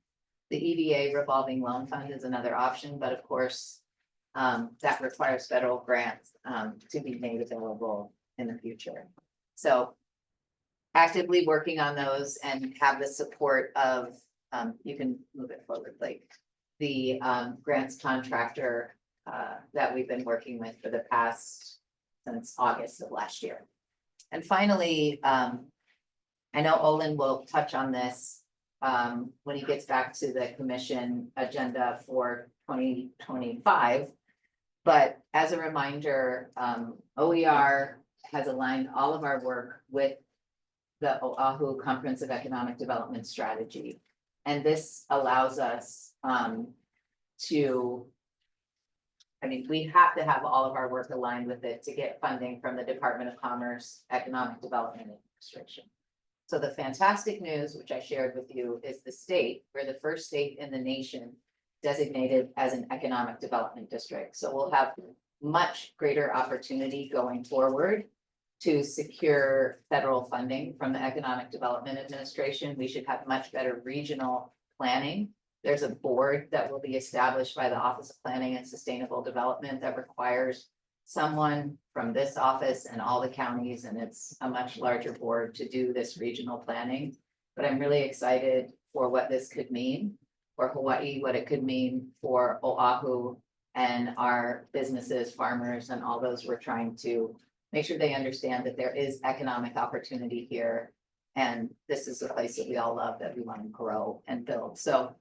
The EVA revolving loan fund is another option, but of course, that requires federal grants to be made available in the future. So actively working on those and have the support of, you can move it forward, like the grants contractor that we've been working with for the past, since August of last year. And finally, I know Olin will touch on this when he gets back to the commission agenda for 2025. But as a reminder, OER has aligned all of our work with the Oahu Comprehensive Economic Development Strategy. And this allows us to, I mean, we have to have all of our work aligned with it to get funding from the Department of Commerce, Economic Development Administration. So the fantastic news, which I shared with you, is the state, we're the first state in the nation designated as an economic development district. So we'll have much greater opportunity going forward to secure federal funding from the Economic Development Administration. We should have much better regional planning. There's a board that will be established by the Office of Planning and Sustainable Development that requires someone from this office and all the counties, and it's a much larger board to do this regional planning. But I'm really excited for what this could mean for Hawaii, what it could mean for Oahu and our businesses, farmers, and all those we're trying to make sure they understand that there is economic opportunity here. And this is a place that we all love, that we want to grow and build. So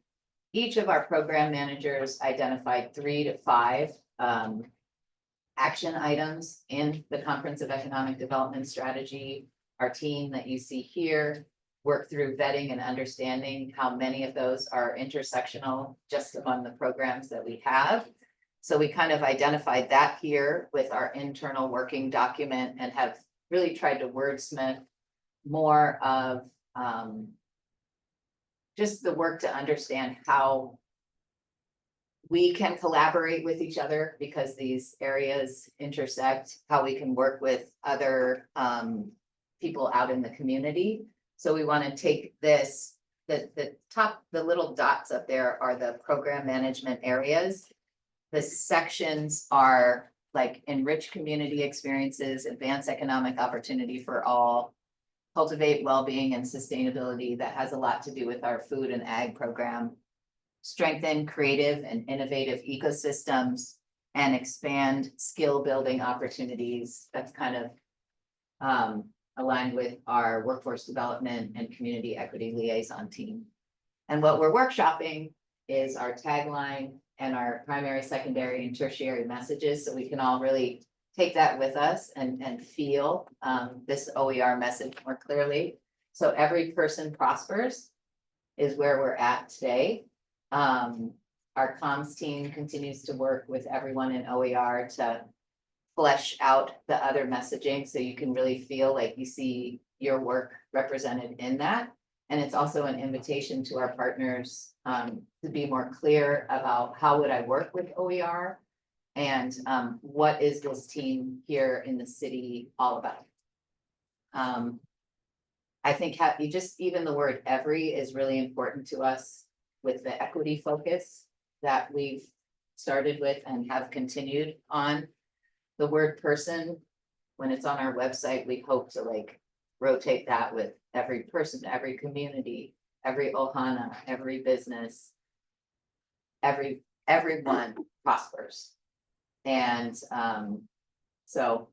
each of our program managers identified 3 to 5 action items in the Comprehensive Economic Development Strategy. Our team that you see here worked through vetting and understanding how many of those are intersectional just among the programs that we have. So we kind of identified that here with our internal working document and have really tried to wordsmith more of just the work to understand how we can collaborate with each other because these areas intersect, how we can work with other people out in the community. So we want to take this, the little dots up there are the program management areas. The sections are like enrich community experiences, advance economic opportunity for all, cultivate well-being and sustainability. That has a lot to do with our food and ag program. Strengthen creative and innovative ecosystems and expand skill building opportunities. That's kind of aligned with our workforce development and community equity liaison team. And what we're workshopping is our tagline and our primary, secondary, and tertiary messages, so we can all really take that with us and feel this OER message more clearly. So every person prospers is where we're at today. Our comms team continues to work with everyone in OER to flesh out the other messaging, so you can really feel like you see your work represented in that. And it's also an invitation to our partners to be more clear about how would I work with OER and what is this team here in the city all about. I think even the word every is really important to us with the equity focus that we've started with and have continued on. The word person, when it's on our website, we hope to like rotate that with every person, every community, every ohana, every business, everyone prospers. And so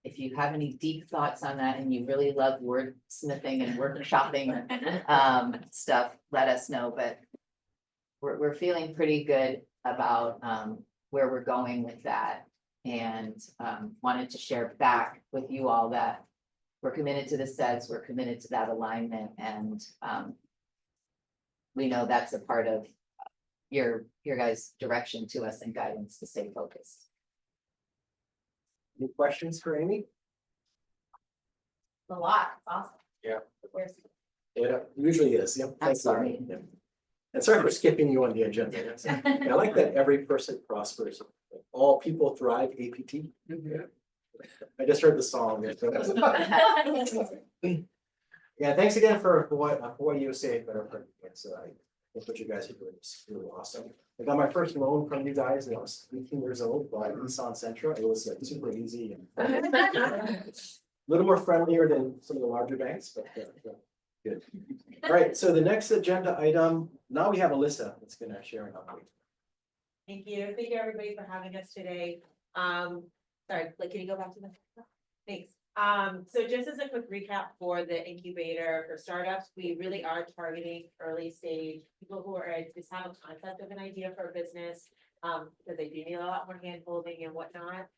if you have any deep thoughts on that and you really love wordsmithing and workshopping stuff, let us know. But we're feeling pretty good about where we're going with that, and wanted to share back with you all that we're committed to the sets, we're committed to that alignment, and we know that's a part of your guys' direction to us and guidance to stay focused. Any questions for Amy? A lot, awesome. Yeah. Yes. It usually is, yep. I'm Thanks, sorry. Amy. Yeah. And sorry for skipping you on the agenda. I like that every person prospers, all people thrive, APT. Yeah. I just heard the song. Yeah, thanks again for what you say, but I think what you guys are doing is really awesome. I got my first loan from you guys when I was 18 years old by Nissan Sentra. It was like super easy and a little more friendlier than some of the larger banks, but good. All right, so the next agenda item, now we have Alyssa that's gonna share an update. Thank you everybody for having us today. Sorry, like, can you go back to the, thanks. So just as a quick recap for the incubator for startups, we really are targeting early stage people who are just have a concept of an idea for a business, because they do need a lot more hand holding and whatnot.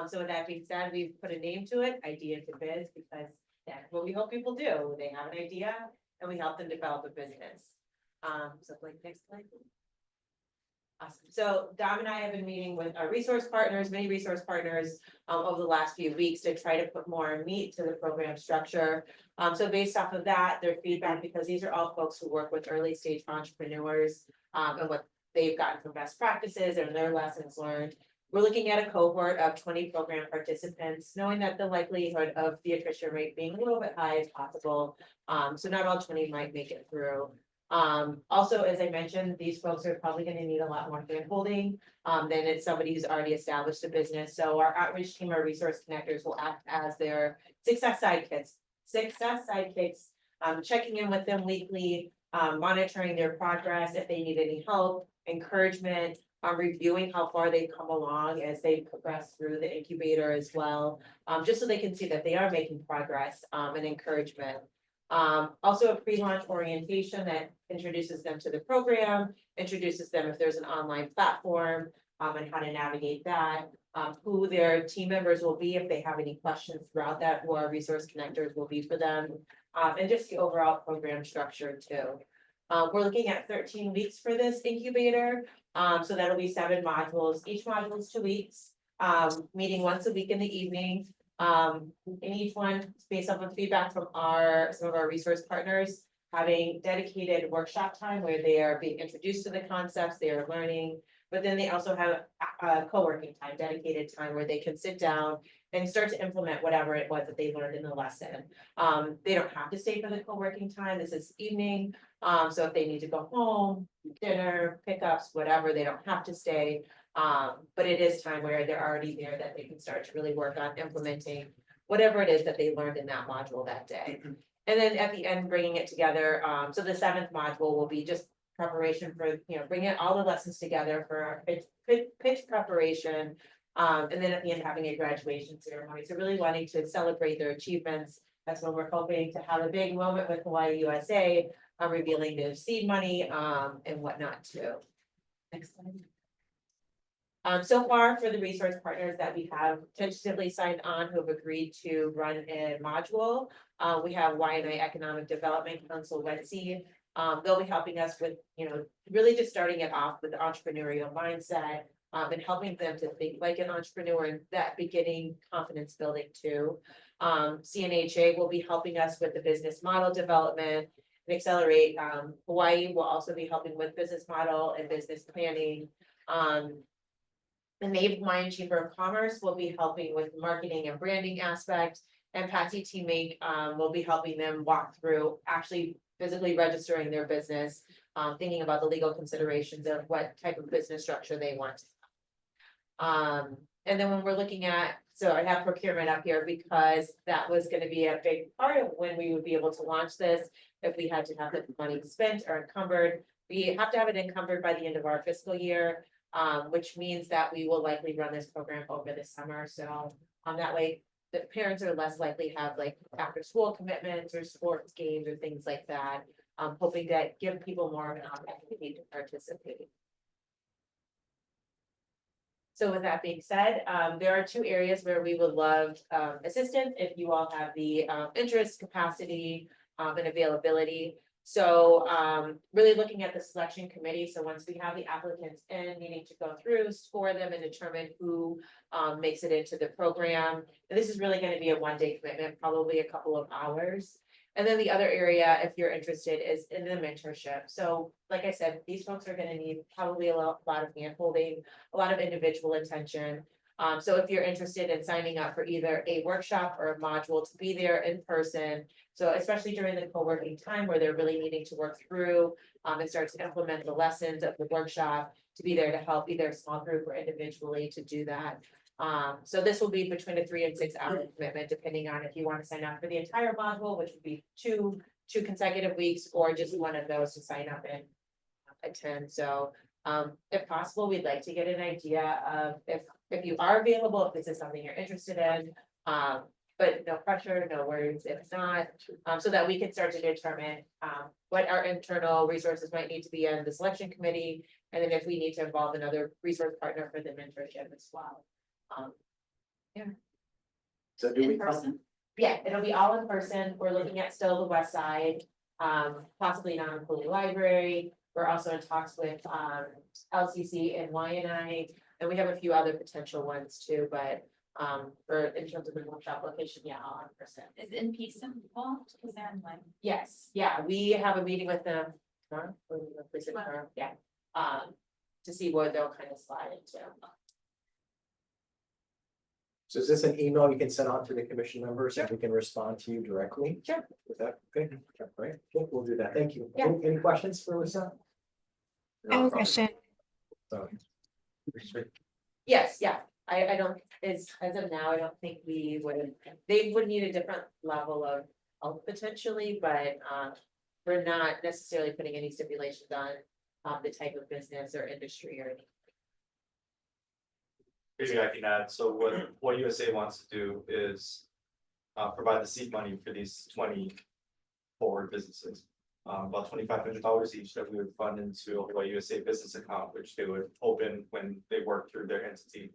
So with that being said, we've put a name to it, Idea to Biz, because that's what we hope people do. They have an idea and we help them develop a business. So like next slide. Awesome. So Dom and I have been meeting with our many resource partners over the last few weeks to try to put more meat to the program structure. So based off of that, their feedback, because these are all folks who work with early stage entrepreneurs and what they've gotten from best practices and their lessons learned. We're looking at a cohort of 20 program participants, knowing that the likelihood of the attrition rate being a little bit high as possible. So not all 20 might make it through. Also, as I mentioned, these folks are probably going to need a lot more hand holding than it's somebody who's already established a business. So our outreach team, our resource connectors will act as their success sidekicks, checking in with them weekly, monitoring their progress if they need any help, encouragement, reviewing how far they've come along as they progress through the incubator as well, just so they can see that they are making progress and encouragement. Also a pre-launch orientation that introduces them to the program, introduces them if there's an online platform, and how to navigate that, who their team members will be if they have any questions throughout that, who our resource connectors will be for them, and just the overall program structure too. We're looking at 13 weeks for this incubator, so that'll be 7 modules. Each module is 2 weeks, meeting once a week in the evening. In each one, based off of feedback from some of our resource partners, having dedicated workshop time where they are being introduced to the concepts, they are learning, but then they also have a co-working time, dedicated time where they can sit down and start to implement whatever it was that they learned in the lesson. They don't have to stay for the co-working time. This is evening. So if they need to go home, dinner, pickups, whatever, they don't have to stay. But it is time where they're already there that they can start to really work on implementing whatever it is that they learned in that module that day. And then at the end, bringing it together. So the 7th module will be just preparation for, bringing all the lessons together for our pitch preparation, And then at the end, having a graduation ceremony, so really wanting to celebrate their achievements. That's when we're hoping to have a big moment with Hawaii USA, revealing their seed money, and whatnot too. Next slide. So far for the resource partners that we have tentatively signed on who have agreed to run a module, we have YNI Economic Development Council, WETC. They'll be helping us with, really just starting it off with the entrepreneurial mindset, and helping them to think like an entrepreneur and that beginning confidence building too. CNHA will be helping us with the business model development and accelerate. Hawaii will also be helping with business model and business planning. The Native Hawaiian Chamber of Commerce will be helping with marketing and branding aspect. And Patsy Teammate will be helping them walk through actually physically registering their business, thinking about the legal considerations of what type of business structure they want. And then when we're looking at, so I have procurement up here because that was gonna be a big part of when we would be able to launch this. If we had to have the money spent or encumbered, we have to have it encumbered by the end of our fiscal year. Which means that we will likely run this program over the summer, so that way the parents are less likely to have like after school commitments or sports games or things like that. Hoping to give people more of an opportunity to participate. So with that being said, there are 2 areas where we would love assistance if you all have the interest, capacity, and availability. So really looking at the selection committee. So once we have the applicants in, needing to go through, score them and determine who makes it into the program. And this is really going to be a 1-day commitment, probably a couple of hours. And then the other area, if you're interested, is in the mentorship. So like I said, these folks are going to need probably a lot of hand holding, a lot of individual attention. So if you're interested in signing up for either a workshop or a module to be there in person, so especially during the co-working time where they're really needing to work through and start to implement the lessons of the workshop, to be there to help either a small group or individually to do that. So this will be between a 3 and 6 hour commitment, depending on if you want to sign up for the entire module, which would be two consecutive weeks, or just one of those to sign up and attend. So if possible, we'd like to get an idea of if you are available, if this is something you're interested in. But no pressure, no worries if not, so that we can start to determine what our internal resources might need to be in the selection committee. And then if we need to involve another resource partner for the mentorship as well. So do we In person? Yeah, it'll be all in person. We're looking at still the west side, possibly non-employee library. We're also in talks with LCC and YNI, and we have a few other potential ones too, but for in terms of the workshop location, yeah, all in person. Is in person involved? Is there online? Yes, yeah, we have a meeting with them tomorrow, yeah, to see where they'll kind of slide into. So is this an email you can send on to the commission members and we can respond to you directly? Sure. With that, okay, right, okay, we'll do that, thank you. Yeah. Any questions for Lisa? I have a question. Yes, yeah, I don't, as of now, I don't think they would need a different level of help potentially, but we're not necessarily putting any stipulations on the type of business or industry or anything. Maybe I can add, so what USA wants to do is provide the seed money for these 20 forward businesses. About $2,500 each that we would fund into a Hawaii USA business account, which they would open when they work through their entity.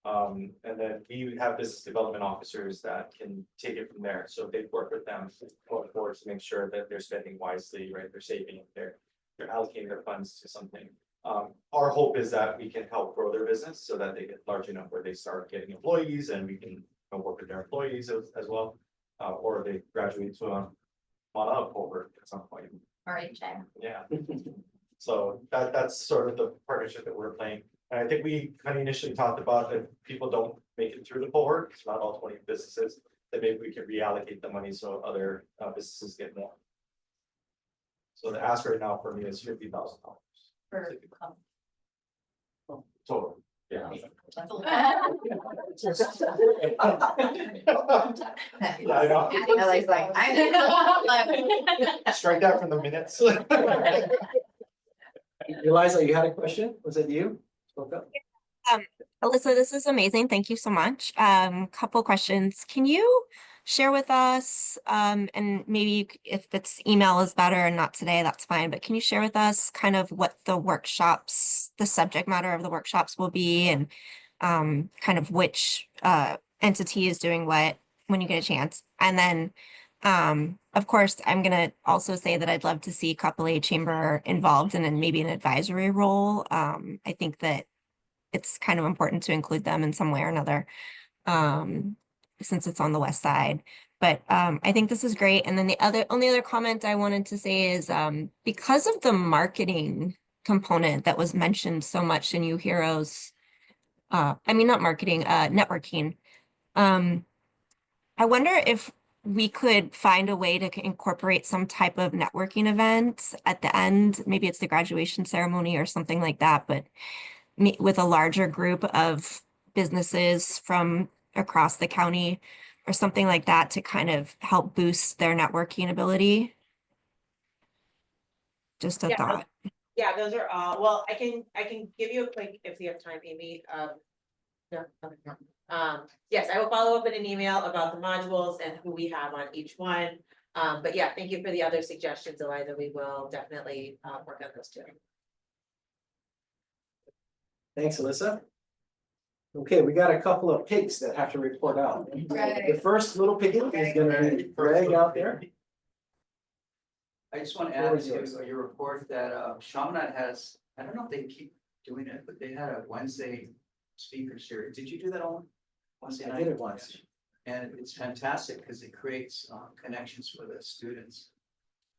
And then we would have business development officers that can take it from there. So they work with them going forward to make sure that they're spending wisely, right? They're saving, they're allocating their funds to something. Our hope is that we can help grow their business so that they get large enough where they start getting employees and we can work with their employees as well. Or they graduate to on up over at some point. Or HA. Yeah. So that's sort of the partnership that we're playing. And I think we kind of initially talked about if people don't make it through the cohort, it's not all 20 businesses, that maybe we can reallocate the money so other businesses get more. So the ask right now for me is $50,000. For Total, yeah. Yeah, I know. Ellie's like, Strike that from the minutes. Eliza, you had a question? Was it you? Spoke up? Alyssa, this is amazing. Thank you so much. Couple questions. Can you share with us, and maybe if it's email is better and not today, that's fine, but can you share with us kind of what the workshops, the subject matter of the workshops will be and kind of which entity is doing what when you get a chance? And then of course, I'm gonna also say that I'd love to see Couple A Chamber involved and then maybe an advisory role. I think that it's kind of important to include them in some way or another, um, since it's on the west side. But I think this is great. And then the only other comment I wanted to say is because of the marketing component that was mentioned so much in You Heroes, I mean, not marketing, networking. I wonder if we could find a way to incorporate some type of networking event at the end. Maybe it's the graduation ceremony or something like that, but meet with a larger group of businesses from across the county or something like that to kind of help boost their networking ability. Just a Yeah, thought. Yeah, those are all, well, I can give you a quick, if you have time, Amy, no, okay, no. Yes, I will follow up in an email about the modules and who we have on each one. But yeah, thank you for the other suggestions, Eliza. We will definitely work on those too. Thanks, Alyssa. Okay, we got a couple of pigs that have to report out. Right. The first little piggy is gonna be Greg out there. I just want to Floor add is yours. to your report that Chaminade has, I don't know if they keep doing it, but they had a Wednesday speaker series. Did you do that on Wednesday night? I did it once. And it's fantastic because it creates connections for the students.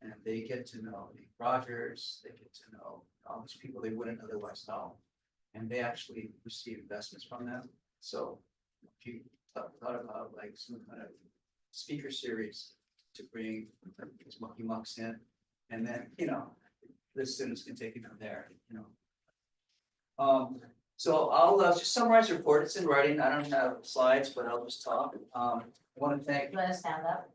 And they get to know Nick Rogers, they get to know all these people they wouldn't otherwise know. And they actually receive investments from them. So if you thought about like some kind of speaker series to bring these monkey monks in, and then, the students can take it from there, So I'll just summarize the report. It's in writing. I don't have slides, but I'll just talk. I want to thank Let us stand up.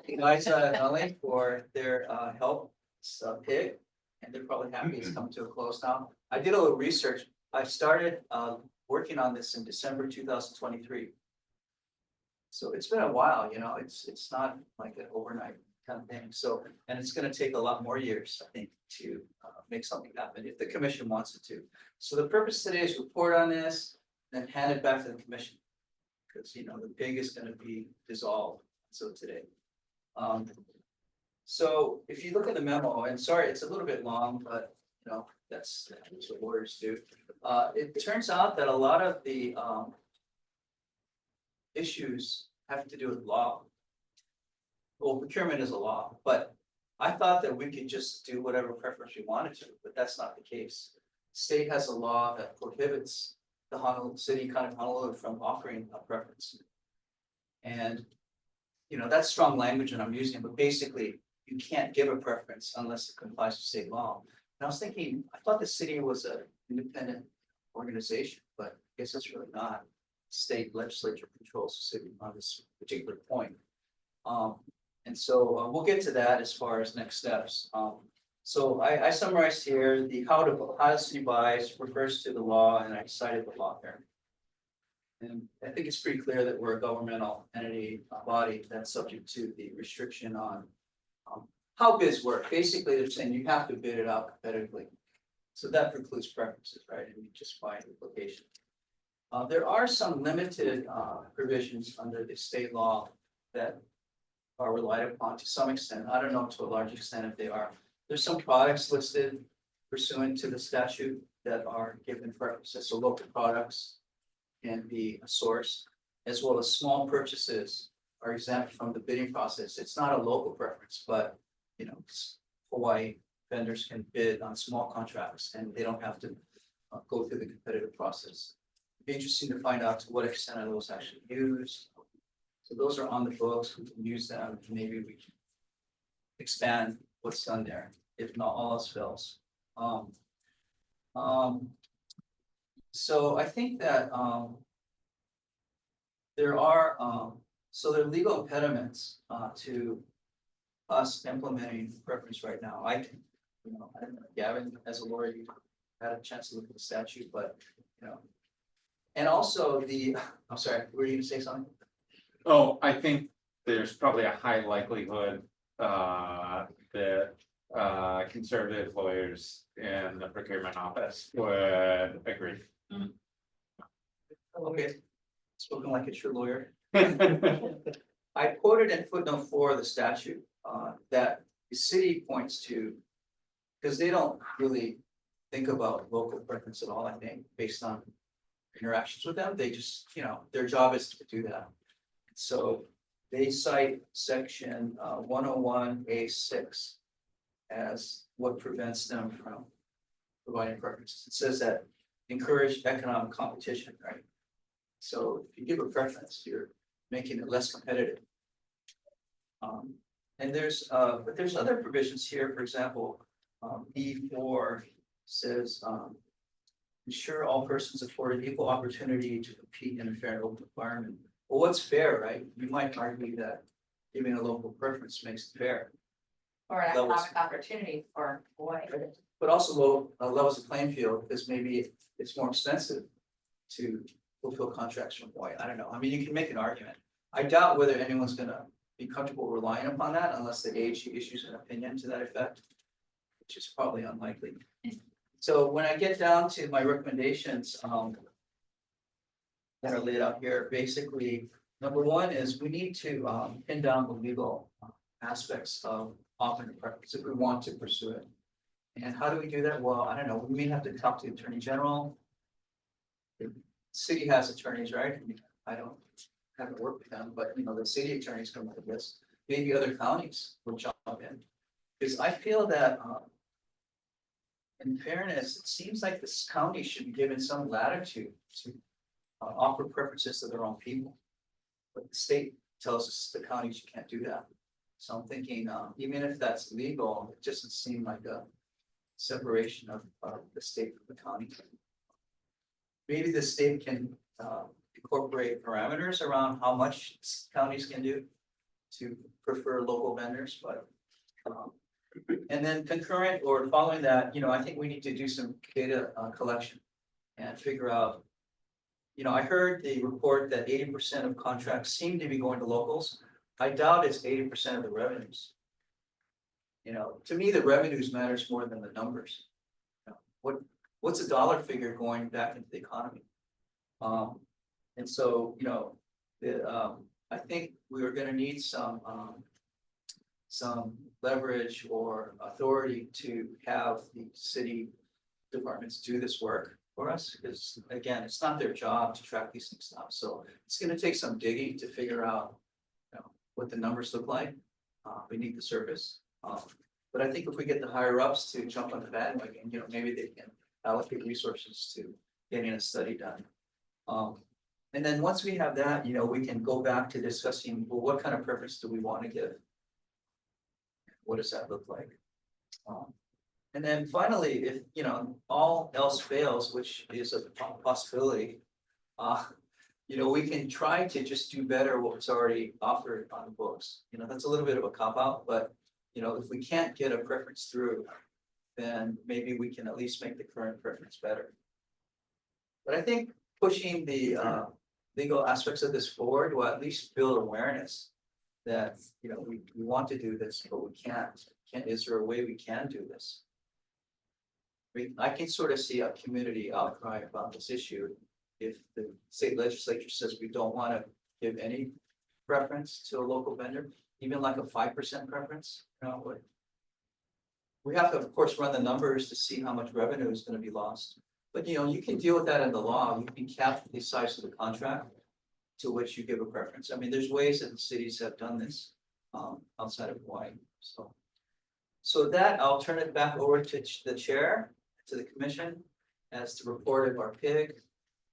Liza and Ellie for their help. It's a pig, and they're probably happy it's come to a close now. I did a little research. I started working on this in December 2023. So it's been a while, it's not like an overnight kind of thing. So, and it's gonna take a lot more years, I think, to make something happen if the commission wants it to. So the purpose today is report on this, then hand it back to the commission. Because, the pig is gonna be dissolved, so today. So if you look at the memo, and sorry, it's a little bit long, but, that's what lawyers do. It turns out that a lot of the issues have to do with law. Well, procurement is a law, but I thought that we could just do whatever preference we wanted to, but that's not the case. State has a law that prohibits the Honolulu city, kind of Honolulu, from offering a preference. And, that's strong language and I'm using it, but basically you can't give a preference unless it complies with state law. And I was thinking, I thought the city was an independent organization, but I guess it's really not. State legislature controls the city on this particular point. And so we'll get to that as far as next steps. So I summarized here the how the city buys refers to the law, and I cited the law there. And I think it's pretty clear that we're a governmental entity, body that's subject to the restriction on how bids work. Basically, they're saying you have to bid it out competitively. So that precludes preferences, right? And you just buy the location. There are some limited provisions under the state law that are relied upon to some extent. I don't know to a large extent if they are. There's some products listed pursuant to the statute that are given preferences. So local products can be a source, as well as small purchases are exempt from the bidding process. It's not a local preference, but Hawaii vendors can bid on small contracts and they don't have to go through the competitive process. It'd be interesting to find out to what extent are those actually used. So those are on the books. We can use them. Maybe we can expand what's done there, if not all else fails. So I think that there are legal impediments to us implementing preference right now. I don't know, Gavin, as a lawyer, you had a chance to look at the statute, but, you know. And also I'm sorry, were you gonna say something? Oh, I think there's probably a high likelihood that conservative lawyers in the procurement office would agree. Okay, spoken like a true lawyer. I quoted in footnote 4 of the statute, that the city points to. Because they don't really think about local preference at all, I think, based on interactions with them, they just, you know, their job is to do that. So they cite section 101A6 as what prevents them from providing preferences. It says that encourage economic competition, right? So if you give a preference, you're making it less competitive. And but there's other provisions here, for example, E4 says, ensure all persons afforded equal opportunity to compete in a fair and open environment. Well, what's fair, right? You might argue that giving a local preference makes it fair, Or an Levels. economic opportunity for Hawaii. but also low levels of playing field, because maybe it's more expensive to fulfill contracts from Hawaii. I don't know. I mean, you can make an argument. I doubt whether anyone's gonna be comfortable relying upon that unless the AG issues an opinion to that effect, which is probably unlikely. So when I get down to my recommendations, that are laid out here, basically, number one is we need to pin down the legal aspects of offering a preference if we want to pursue it. And how do we do that? Well, I don't know, we may have to talk to the Attorney General. The city has attorneys, right? I mean, I haven't worked with them, but you know, the city attorneys come up with this. Maybe other counties will jump in. Because I feel that in fairness, it seems like this county should be given some latitude to offer preferences to their own people. But the state tells us the counties you can't do that. So I'm thinking, even if that's legal, it doesn't seem like a separation of the state from the county. Maybe the state can incorporate parameters around how much counties can do to prefer local vendors, but and then concurrent or following that, you know, I think we need to do some data collection and figure out. You know, I heard the report that 80% of contracts seem to be going to locals. I doubt it's 80% of the revenues. You know, to me, the revenues matters more than the numbers. You know, what's a dollar figure going back into the economy? And so, you know, I think we are gonna need some leverage or authority to have the city departments do this work for us, because again, it's not their job to track these things down. So it's gonna take some digging to figure out, you know, what the numbers look like beneath the surface. But I think if we get the higher ups to jump on the bandwagon, you know, maybe they can allocate resources to getting a study done. And then once we have that, you know, we can go back to discussing, well, what kind of preference do we want to give? What does that look like? And then finally, if, you know, all else fails, which is a possibility, you know, we can try to just do better what's already offered on the books. You know, that's a little bit of a cop out, but, you know, if we can't get a preference through, then maybe we can at least make the current preference better. But I think pushing the legal aspects of this forward will at least build awareness that, you know, we want to do this, but we can't. Is there a way we can do this? I can sort of see a community outcry about this issue. If the state legislature says we don't want to give any preference to a local vendor, even like a 5% preference, you know, we have to, of course, run the numbers to see how much revenue is going to be lost. But, you know, you can deal with that in the law. You can cap the size of the contract to which you give a preference. I mean, there's ways that the cities have done this outside of Hawaii. So that, I'll turn it back over to the chair, to the commission, as the report of our PIG,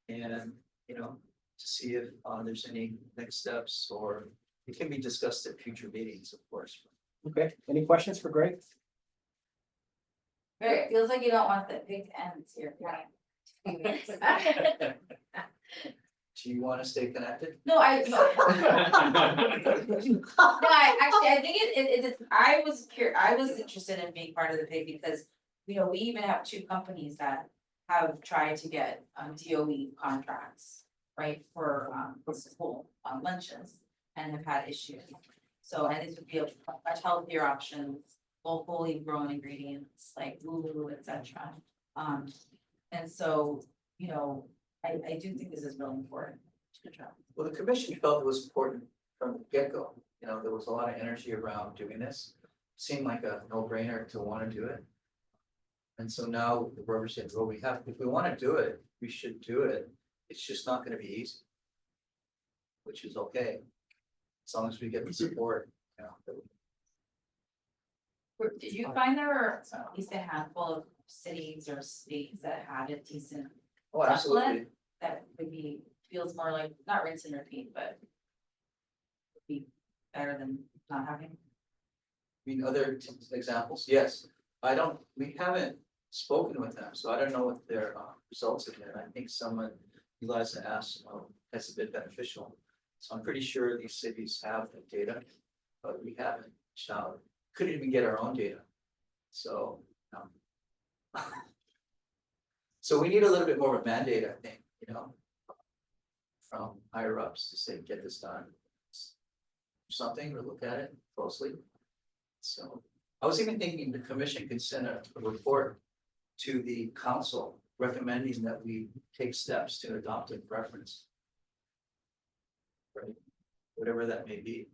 and, you know, to see if there's any next steps, or it can be discussed at future meetings, of course. Okay, any questions for Greg? Very, it feels like you don't want the big ends here. Do you want to stay connected? No, no, I think I was interested in being part of the pig because, you know, we even have two companies that have tried to get DOE contracts, right, for school lunches and have had issues. So I think it would be a much healthier options, locally grown ingredients like Lulu, et cetera. And so, you know, I do think this is really important. Good job. Well, the commission felt it was important from the get-go, you know, there was a lot of energy around doing this. Seemed like a no-brainer to want to do it. And so now the rubber said, well, if we want to do it, we should do it. It's just not gonna be easy. Which is okay. As long as we get the support, you know. that we- Did you find there were at least a handful of cities or states that had a decent Oh, absolutely. that would be, feels more like, not rinse and repeat, but would be better than not having? I mean, other examples, yes. We haven't spoken with them, so I don't know what their results have been. I think someone, Eliza asked, has been beneficial. So I'm pretty sure these cities have the data, but we haven't reached out. Couldn't even get our own data. So, so we need a little bit more of a mandate, I think, you know, from higher ups to say, get this done. Something or look at it closely. So I was even thinking the commission could send a report to the council recommending that we take steps to adopt a preference. Right, whatever that may be.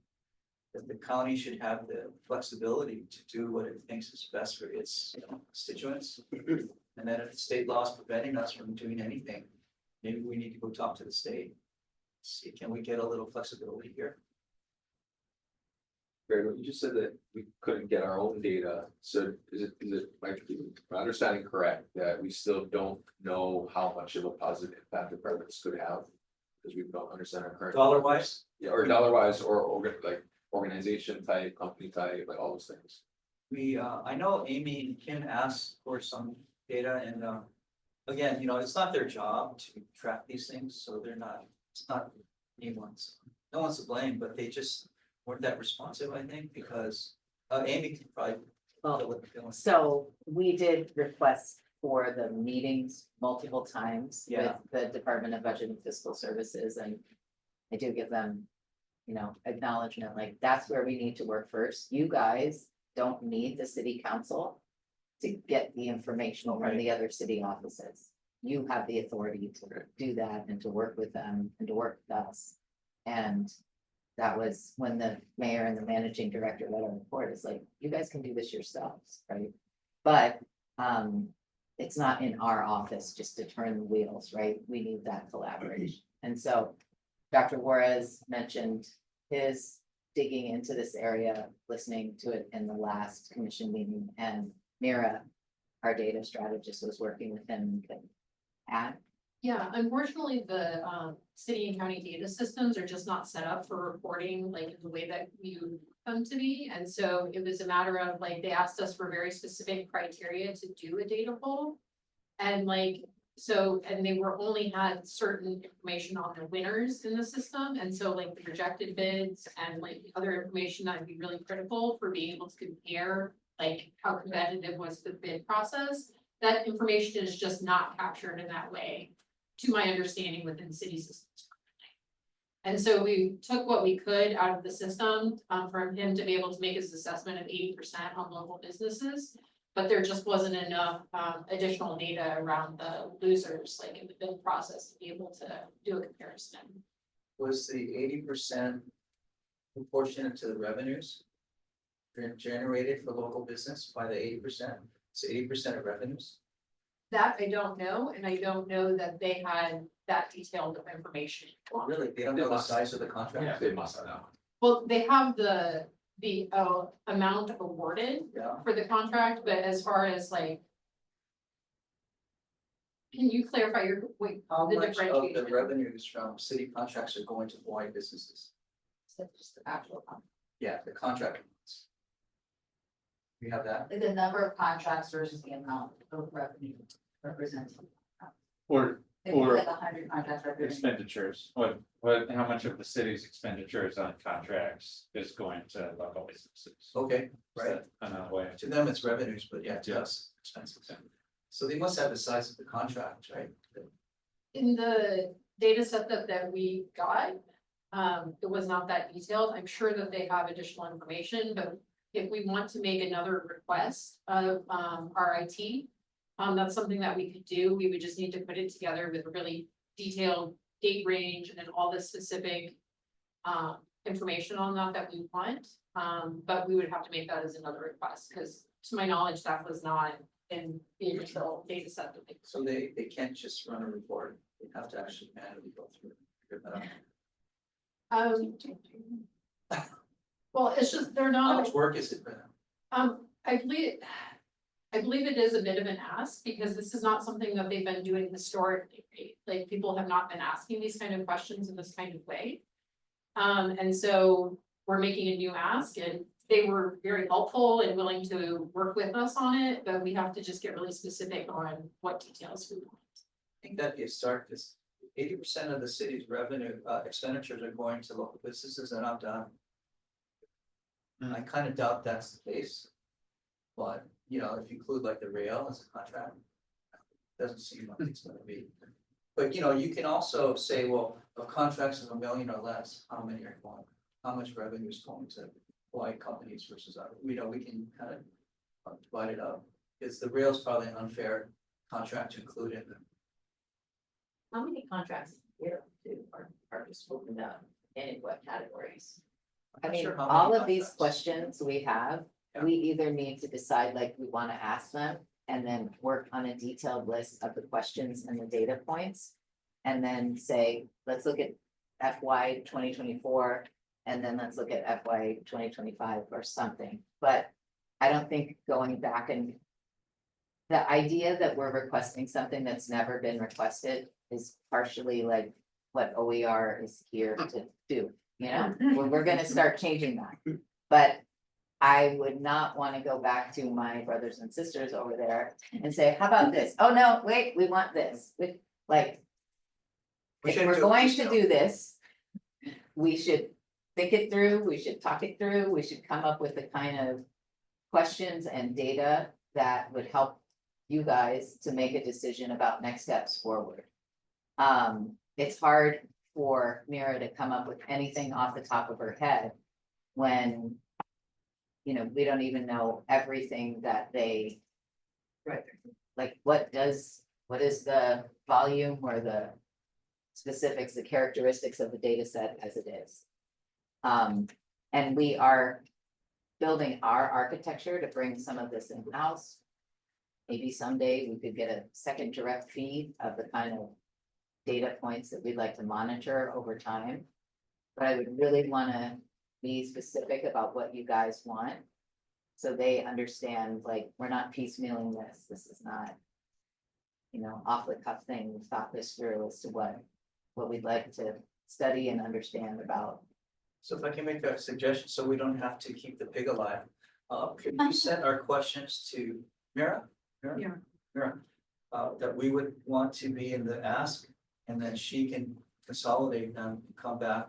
That the county should have the flexibility to do what it thinks is best for its constituents. And that if the state law is preventing us from doing anything, maybe we need to go talk to the state. See, can we get a little flexibility here? Barry, you just said that we couldn't get our own data, so is it my understanding correct that we still don't know how much of a positive impact the preference could have? Because we don't understand our current. Dollar wise? Yeah, or dollar wise, or like organization type, company type, like all those things. I know Amy and Kim asked for some data and, again, you know, it's not their job to track these things, so it's not anyone's, no one's to blame, but they just weren't that responsive, I think, because, Amy can probably. fill what they're doing. So we did request for the meetings multiple times with Yeah. the Department of Budget and Fiscal Services, and I do give them, you know, acknowledgement, like, that's where we need to work first. You guys don't need the city council to get the information from the other city offices. You have the authority to do that and to work with them and to work with us. And that was when the mayor and the managing director let our report, is like, you guys can do this yourselves, right? But it's not in our office just to turn the wheels, right? We need that collaboration. And so Dr. Juarez mentioned his digging into this area, listening to it in the last commission meeting, and Mira, our data strategist, was working with him and could add. Yeah, unfortunately, the city and county data systems are just not set up for reporting like in the way that we would them to be. And so it was a matter of like, they asked us for very specific criteria to do a data poll. And like, so, and they were only had certain information on the winners in the system. And so like the rejected bids and like other information that would be really critical for being able to compare like how competitive was the bid process. That information is just not captured in that way, to my understanding, within city systems. And so we took what we could out of the system, for him to be able to make his assessment of 80% on local businesses. But there just wasn't enough, additional data around the losers, like in the bid process, to be able to do a comparison. Was the 80% proportionate to the revenues generated for local business by the 80%? So 80% of revenues? That I don't know, and I don't know that they had that detailed of information. Really? They don't know the size of the contract? Yeah, they must have known. Well, they have the amount awarded Yeah. for the contract, but as far as like. Can you clarify your, wait, How the much of the differentiation? revenues from city contracts are going to Hawaii businesses? So just the actual, Yeah, the contract. amounts. We have that? like the number of contracts versus the amount of revenue represents. Or If we had 100 contracts representing. expenditures, how much of the city's expenditures on contracts is going to local businesses? Okay, right. Another way. To them, it's revenues, but yeah, to us, expenses. So they must have the size of the contract, right? In the data set that we got, it was not that detailed. I'm sure that they have additional information, but if we want to make another request of, our IT, that's something that we could do. We would just need to put it together with a really detailed date range and all the specific, information on that we want. But we would have to make that as another request, because to my knowledge, that was not in the original data set that they. So they can't just run a report, they have to actually manually go through. Figure that out. Well, it's just, they're How not, much work is it for them? I believe it is a bit of an ask, because this is not something that they've been doing historically, right? Like, people have not been asking these kind of questions in this kind of way. And so we're making a new ask, and they were very helpful and willing to work with us on it, but we have to just get really specific on what details we want. I think that'd be a start, because 80% of the city's revenue expenditures are going to local businesses, and I'm done. I kind of doubt that's the case. But, you know, if you include like the rail as a contract, doesn't seem like it's gonna be. But, you know, you can also say, well, of contracts of $1 million or less, how many are going? How much revenue is going to wide companies versus other, we can kind of divide it up. Because the rail is probably an unfair contract to include in them. How many contracts here are just opened up and in what categories? I I'm not mean, sure how all many of these contracts. questions we have, Yeah. we either need to decide like we wanna ask them. And then work on a detailed list of the questions and the data points. And then say, let's look at FY 2024. And then let's look at FY 2025 or something, but I don't think going back and. The idea that we're requesting something that's never been requested is partially like what OER is here to do, you know? We're gonna start changing that, but. I would not wanna go back to my brothers and sisters over there and say, how about this? Oh, no, wait, we want this, like. We If shouldn't we're do it going to piecemeal. do this. We should think it through, we should talk it through, we should come up with the kind of questions and data that would help. You guys to make a decision about next steps forward. It's hard for Mira to come up with anything off the top of her head. When. You know, we don't even know everything that they. Right. Like, what is the volume or the specifics, the characteristics of the data set as it is? And we are building our architecture to bring some of this in-house. Maybe someday we could get a second direct feed of the kind of data points that we'd like to monitor over time. But I would really wanna be specific about what you guys want. So they understand, like, we're not piecemealing this is not. You know, off the cuff thing, we've thought this through as to what we'd like to study and understand about. So if I can make a suggestion, so we don't have to keep the pig alive, could you send our questions to Mira? Mira, that we would want to be in the ask, and then she can consolidate them, come back.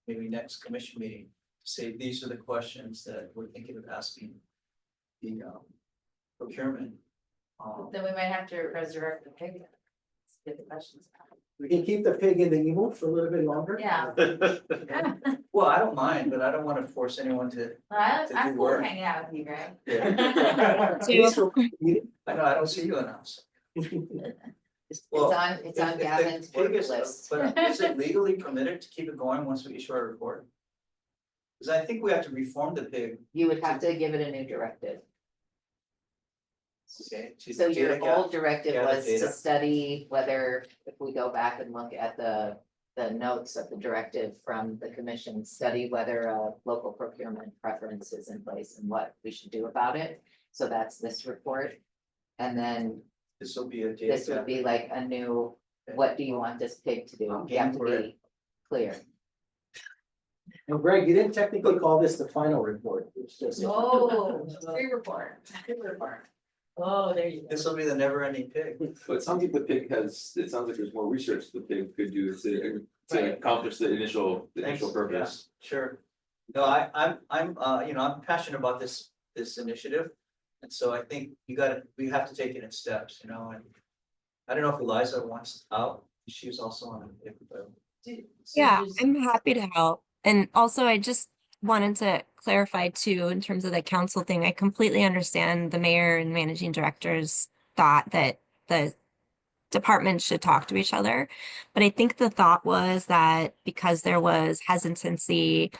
Maybe next commission meeting, say these are the questions that we're thinking of asking the procurement. Then we might have to resurrect the pig. Get the questions out. We can keep the pig in the emo for a little bit longer. Yeah. Well, I don't mind, but I don't want to force anyone to. I'm do cool work. hanging out with you, Greg. I know, I don't see you enough. It's Well, on If the Gavin's pig work is- list. But is it legally permitted to keep it going once we issue our report? Because I think we have to reform the pig, You would have to give it a new directive. okay? to So your data old directive gather was data. to study whether, if we go back and look at the notes of the directive from the commission, study whether a local procurement preference is in place and what we should do about it. So that's this report. And then This will be a data. this would be like a new, what do you want this pig to do? I'm You have game to for it. be clear. And Greg, you didn't technically call this the final report, it's just. Oh, pre-report. Oh, there you go. This will be the never ending pig. But it sounds like the pig it sounds like there's more research the pig could do to accomplish the initial Thanks, purpose. yeah, sure. No, I'm passionate about this initiative. And so I think we have to take it in steps, you know, and I don't know if Eliza wants out, she was also on it. Yeah, I'm happy to help. And also, I just wanted to clarify too, in terms of the council thing, I completely understand the mayor and managing director's thought that the departments should talk to each other. But I think the thought was that because there was hesitancy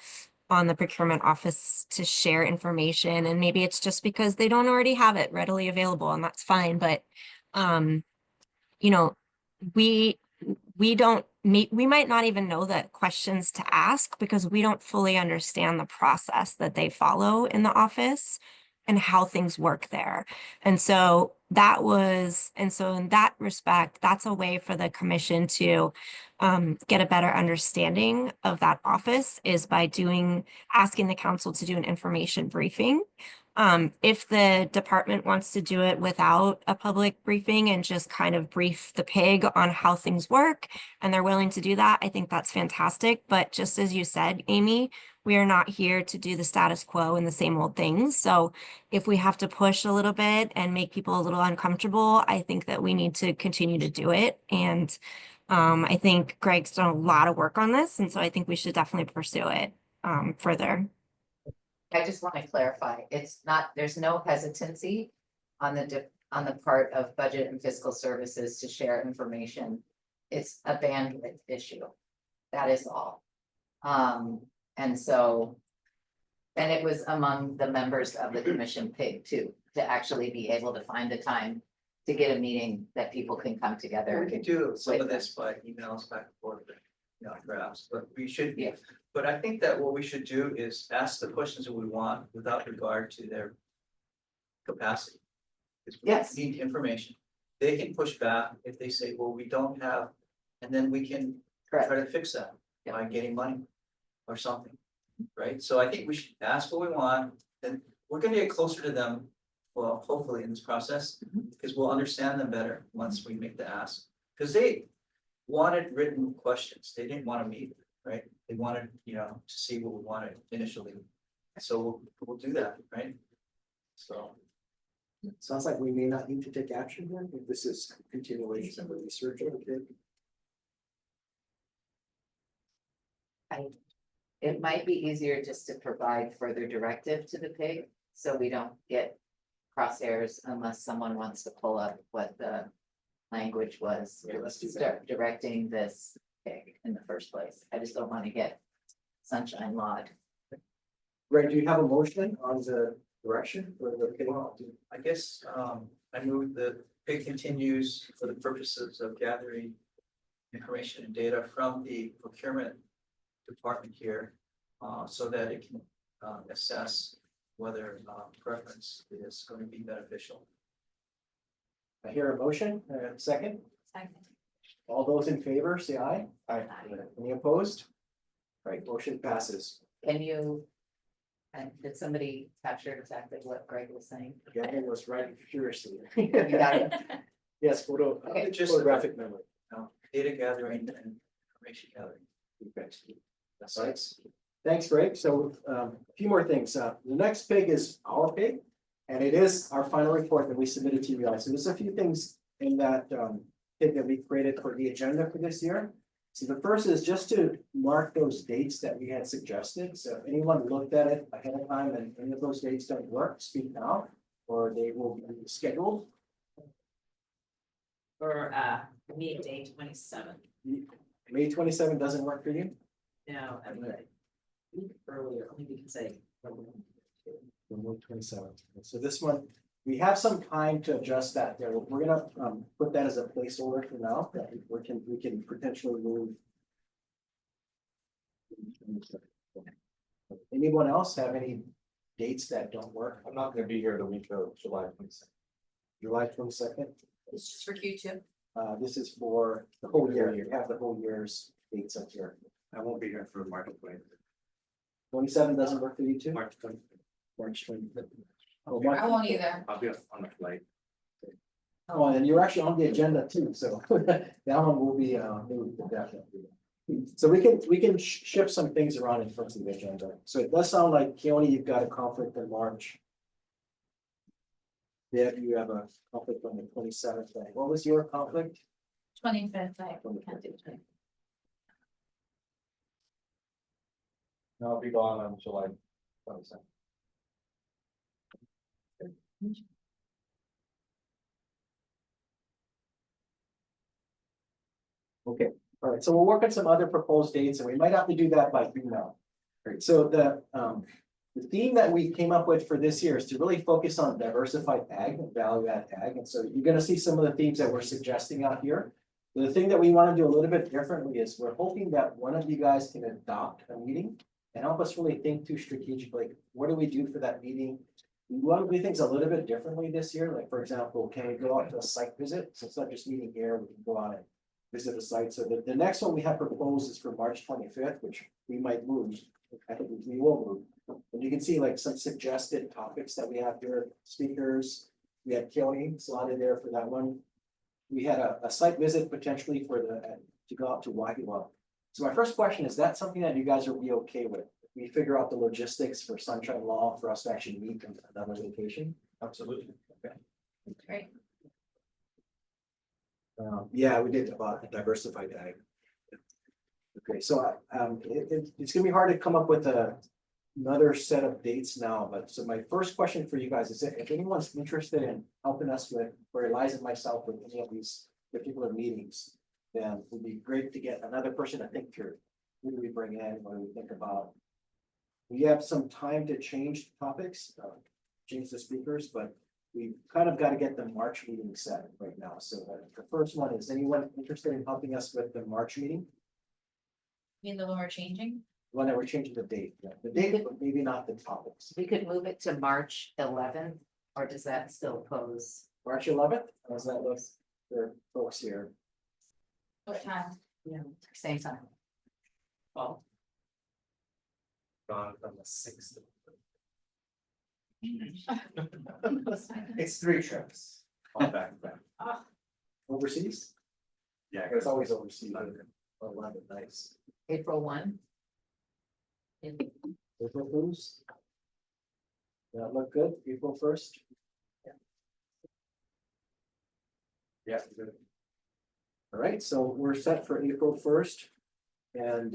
on the procurement office to share information, and maybe it's just because they don't already have it readily available, and that's fine, but um, you know, we don't meet, we might not even know the questions to ask because we don't fully understand the process that they follow in the office and how things work there. And so in that respect, that's a way for the commission to get a better understanding of that office is by asking the council to do an information briefing. If the department wants to do it without a public briefing and just kind of brief the pig on how things work, and they're willing to do that, I think that's fantastic. But just as you said, Amy, we are not here to do the status quo and the same old things. So if we have to push a little bit and make people a little uncomfortable, I think that we need to continue to do it. And I think Greg's done a lot of work on this, and so I think we should definitely pursue it further. I just want to clarify, it's not, there's no hesitancy on the part of budget and fiscal services to share information. It's a bandwidth issue. That is all. And so, and it was among the members of the commission pig too, to actually be able to find the time to get a meeting that people can come together. We can do some of this by emails back and forth, you know, perhaps, but we should be. Yeah. But I think that what we should do is ask the questions that we want without regard to their capacity. Because we Yes. need information. They can push back if they say, well, we don't have, and then we can Correct. try to fix that by getting money or something, right? So I think we should ask what we want, and we're gonna get closer to them, well, hopefully in this process, because we'll understand them better once we make the ask. Because they wanted written questions, they didn't want to meet, right? They wanted, you know, to see what we wanted initially. So we'll do that, right? So. Sounds like we may not need to take action here, if this is continuation of the research. It might be easier just to provide further directive to the pig, so we don't get crosshairs unless someone wants to pull up what the language was. Yeah, let's do that. Start directing this pig in the first place. I just don't want to get sunshine lawed. Greg, do you have a motion on the direction for the pig? I guess, I move that PIG continues for the purposes of gathering information and data from the procurement department here, so that it can, assess whether, preference is going to be beneficial. I hear a motion, second. All those in favor, say aye. Aye. Any opposed? Right, motion passes. Can you, and did somebody capture exactly what Greg was saying? Gavin was writing furiously. You got it? Yes, Okay. Just photographic memory. data gathering and information gathering. That's right. Thanks, Greg. So a few more things. The next pig is our pig, and it is our final report that we submitted to you guys. So there's a few things in that pig that we created for the agenda for this year. So the first is just to mark those dates that we had suggested. So if anyone looked at it ahead of time and any of those dates don't work, speak now, or they will be scheduled. For midday 27th. May 27 doesn't work for you? No, I mean, earlier, only we can say. May 27th. So this one, we have some time to adjust that there. We're gonna put that as a placeholder for now, that we can potentially move. Anyone else have any dates that don't work? I'm not gonna be here the week of July 22nd. July 22nd, It's just for Q2. this is for the whole year. You have the whole year's dates up here. I won't be here for March 20th. 27 doesn't work for you too? March 20th. March 25th. Oh, I won't either. I'll be on a flight. Oh, and you're actually on the agenda too, so that one will be moved definitely. So we can shift some things around in terms of the agenda. So it does sound like Keone, you've got a conflict in March. Deb, you have a conflict on the 27th. What was your conflict? 25th, I can't do 20. No, I'll be gone on July 22nd. Okay, all right, so we'll work on some other proposed dates, and we might have to do that by email. All right, so the theme that we came up with for this year is to really focus on diversified ag and value add ag, and so you're gonna see some of the themes that we're suggesting out here. The thing that we wanna do a little bit differently is we're hoping that one of you guys can adopt a meeting and help us really think through strategically, what do we do for that meeting? We want to do things a little bit differently this year, like for example, can we go out to a site visit? So it's not just meeting here, we can go out and visit a site. So the next one we have proposed is for March 25th, which we might move. I think we will move. And you can see like some suggested topics that we have here, speakers. We had Keone slotted there for that one. We had a site visit potentially for to go out to Wahiwa. So my first question, is that something that you guys will be okay with? We figure out the logistics for Sunshine Law for us to actually meet in another location? Absolutely. Okay. Great. Yeah, we did about a diversified ag. Okay, so it's gonna be hard to come up with another set of dates now, but so my first question for you guys is if anyone's interested in helping us with, or Eliza and myself with any of these particular meetings, then it would be great to get another person to think through. Who do we bring in? What do we think about? We have some time to change topics, change the speakers, but we've kind of got to get the March meeting set right now. So the first one, is anyone interested in helping us with the March meeting? You mean the one we're changing? One that we're changing the date, yeah. The date, but maybe not the topics. We could move it to March 11th, or does that still pose? March 11th, how's that look for folks here? What time? Yeah, same time. Well, Gone from the 6th. It's 3 trips. All back to back. Overseas? Yeah. It's always overseas. Oh, London, nice. April 1. April Fools? That look good, April 1st? Yeah. Good. All right, so we're set for April 1st. And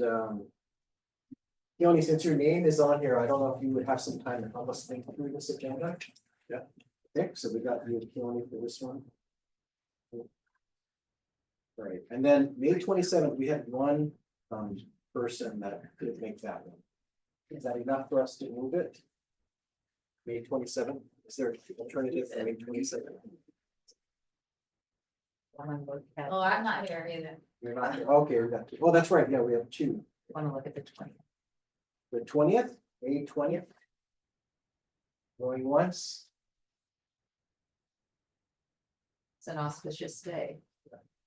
Keone, since your name is on here, I don't know if you would have some time to help us think through this agenda. Yeah. Okay, so we got you, Keone, for this one. All right, and then May 27th, we had one person that could make that one. Is that enough for us to move it? May 27th, is there an alternative for May 27th? oh, I'm not here either. You're not, okay, we got two. Oh, that's right, yeah, we have two. Want to look at the 20th. The 20th, May 20th. Going once, It's an auspicious day.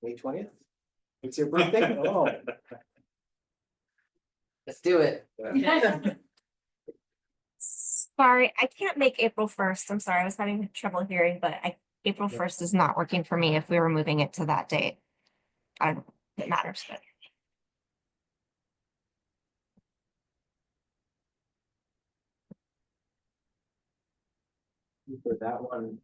May 20th. It's your birthday? Oh. Let's do it. Sorry, I can't make April 1st. I'm sorry, I was having trouble hearing, but April 1st is not working for me if we were moving it to that date. I don't know if it matters, but. For that one.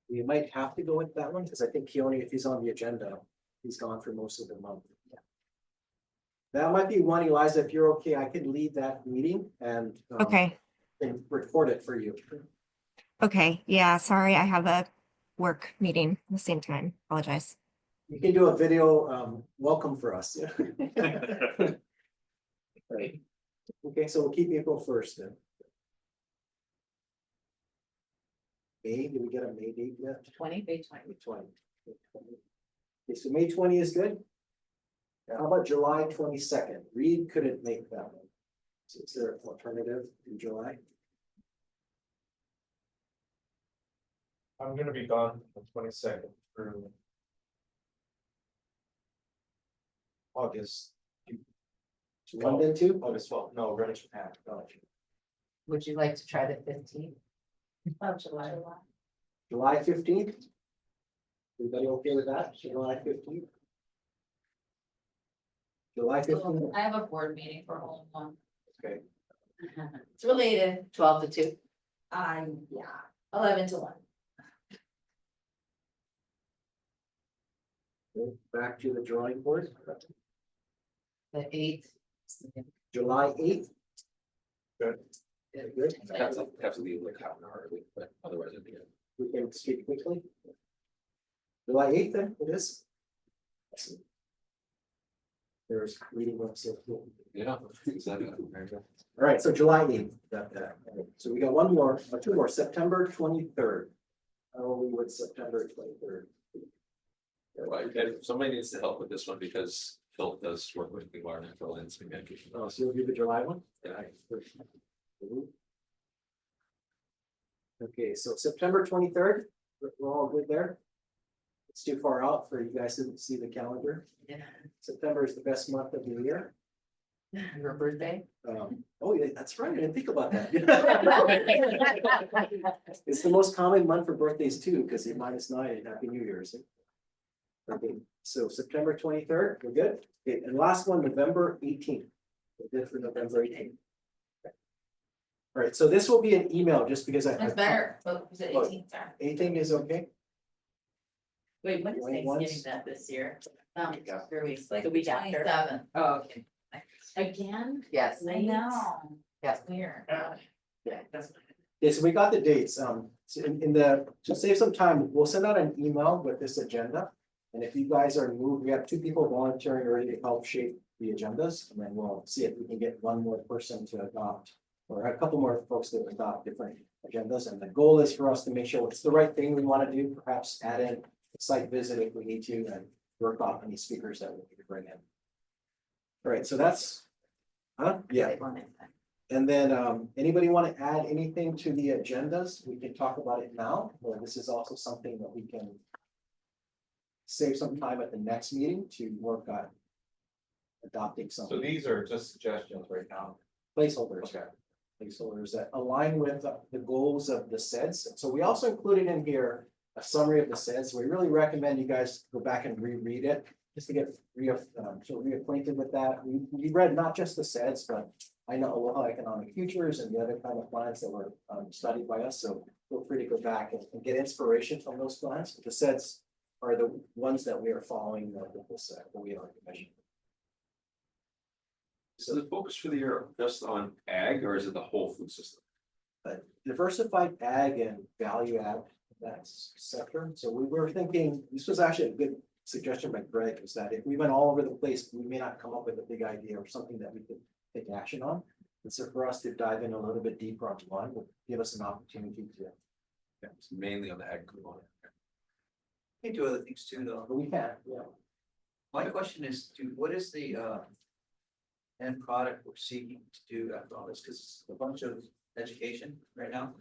We might have to go with that one, because I think Keone, if he's on the agenda, he's gone for most of the month. That might be one, Eliza, if you're okay, I could lead that meeting and. Okay, And record it for you. okay, yeah, sorry, I have a work meeting at the same time. Apologize. You can do a video welcome for us. Yeah. Right. Okay, so we'll keep April 1st then. May, did we get a May date yet? 20. May 20. Okay, so May 20 is good. Now, how about July 22nd? Reed couldn't make that one. So is there an alternative in July? I'm gonna be gone from the 22nd through August. London too? August 12th, no, we're in Japan. Would you like to try the 15th? Of July. July 15th? Everybody okay with that? July 15th? July 15th, I have a board meeting for home one. okay. It's related. 12 to 2. Yeah. 11 to 1. Back to the drawing board, The 8th. July eighth. Good. Yeah, good. Have to leave like half an hour early, but otherwise it'd be good. We can speak quickly. July eighth, then it is. There's reading books. Yeah. Exactly. All right, so July eighth, so we got one more, two more, September 23rd. Oh, with September 23rd. Right, and somebody needs to help with this one because Phil does work with environmental and some education. Oh, so you'll do the July one? Yeah. Okay, so September 23rd, we're all good there? It's too far out for you guys to see the calendar. Yeah. September is the best month of the year. Your birthday? Oh, yeah, that's right, I didn't think about that. It's the most common month for birthdays too, because it's -9 and Happy New Year's. Okay, so September 23rd, we're good. Okay, and last one, November 18th. We're good for November 18th. All right, so this will be an email just because It's better, but was it 18th, sorry. 18th is okay. Wait, when is Going Thanksgiving once. that this year? Yeah. 3 weeks, like a week after. 27. Oh, okay. Again? Yes. I know. Yes. Weird. Yeah, so we got the dates, so in the, to save some time, we'll send out an email with this agenda. And if you guys are moved, we have 2 people volunteering already to help shape the agendas, and then we'll see if we can get one more person to adopt. Or a couple more folks to adopt different agendas, and the goal is for us to make sure it's the right thing we want to do, perhaps add in a site visit if we need to, and work off any speakers that we need to bring in. All right, so that's, yeah. And then, anybody want to add anything to the agendas? We can talk about it now, or this is also something that we can save some time at the next meeting to work on adopting some So these are just suggestions right now. placeholders. Okay. Placeholders that align with the goals of the SEDS. So we also included in here a summary of the SEDS. We really recommend you guys go back and reread it, just to get reacquainted with that. We read not just the SEDS, but I know Aloha Economic Futures and the other kind of plans that were studied by us. So feel free to go back and get inspiration from those plans. The SEDS are the ones that we are following with this OER commission. Is the focus for the year just on ag or is it the whole food system? Diversified ag and value add, that's sector. So we were thinking, this was actually a good suggestion by Greg, is that if we went all over the place, we may not come up with a big idea or something that we could take action on. And so for us to dive in a little bit deeper on one would give us an opportunity to. Yeah, it's mainly on the ag component. You do other things too, though. But we can, yeah. My question is, what is the end product we're seeking to do after all this? Because it's a bunch of education right now.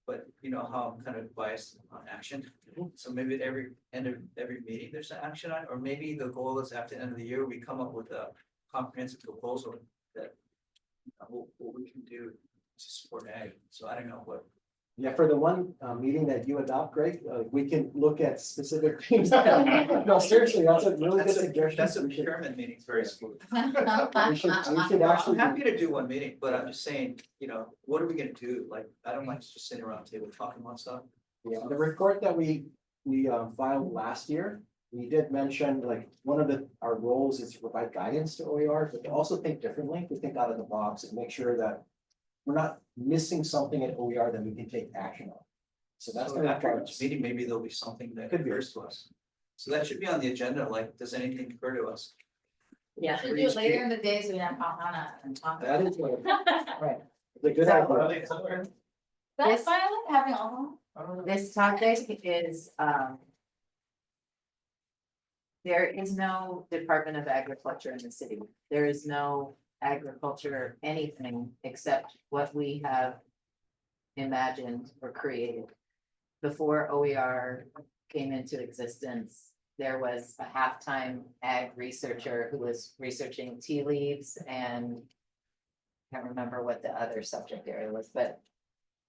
But you know how I'm kind of biased on action. So maybe at every end of every meeting, there's an action on, or maybe the goal is after the end of the year, we come up with a comprehensive proposal that what we can do to support ag. So I don't know what. Yeah, for the one meeting that you adopt, Greg, we can look at specific things. No, seriously, that's a really good suggestion. That's a procurement meeting, it's very smooth. We should I'm actually. happy to do one meeting, but I'm just saying, you know, what are we gonna do? Like, I don't like just sitting around the table talking about stuff. Yeah, the report that we filed last year, we did mention, like, one of our roles is to provide guidance to OERs, but to also think differently, to think out of the box and make sure that we're not missing something at OER that we can take action on. So that's gonna after happen. each meeting, maybe there'll be something that Could be. occurs to us. So that should be on the agenda, like, does anything occur to us? Yeah. Should do it later in the day so we have Hana and talk. That is what, right. The good idea. That's violent, having all. This topic is, there is no Department of Agriculture in the city. There is no agriculture, anything except what we have imagined or created. Before OER came into existence, there was a half-time ag researcher who was researching tea leaves and I can't remember what the other subject area was, but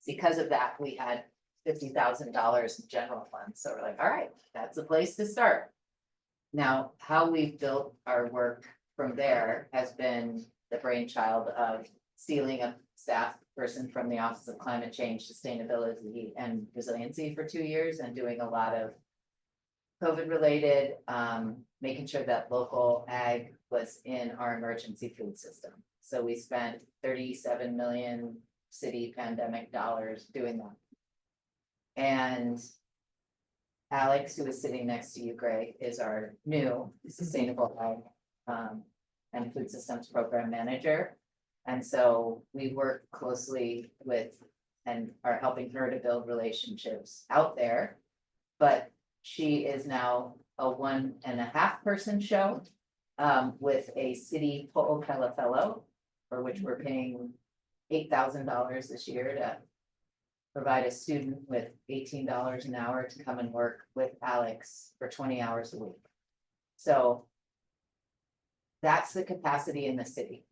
because of that, we had $50,000 in general funds. So we're like, all right, that's a place to start. Now, how we've built our work from there has been the brainchild of stealing a staff person from the Office of Climate Change, Sustainability and Resiliency for 2 years and doing a lot of COVID related, making sure that local ag was in our emergency food system. So we spent 37 million city pandemic dollars doing that. And Alex, who is sitting next to you, Greg, is our new sustainable ag and food systems program manager. And so we work closely with and are helping her to build relationships out there. But she is now a 1.5 person show with a city Po'okela fellow, for which we're paying $8,000 this year to provide a student with $18 an hour to come and work with Alex for 20 hours a week. So that's the capacity in the city.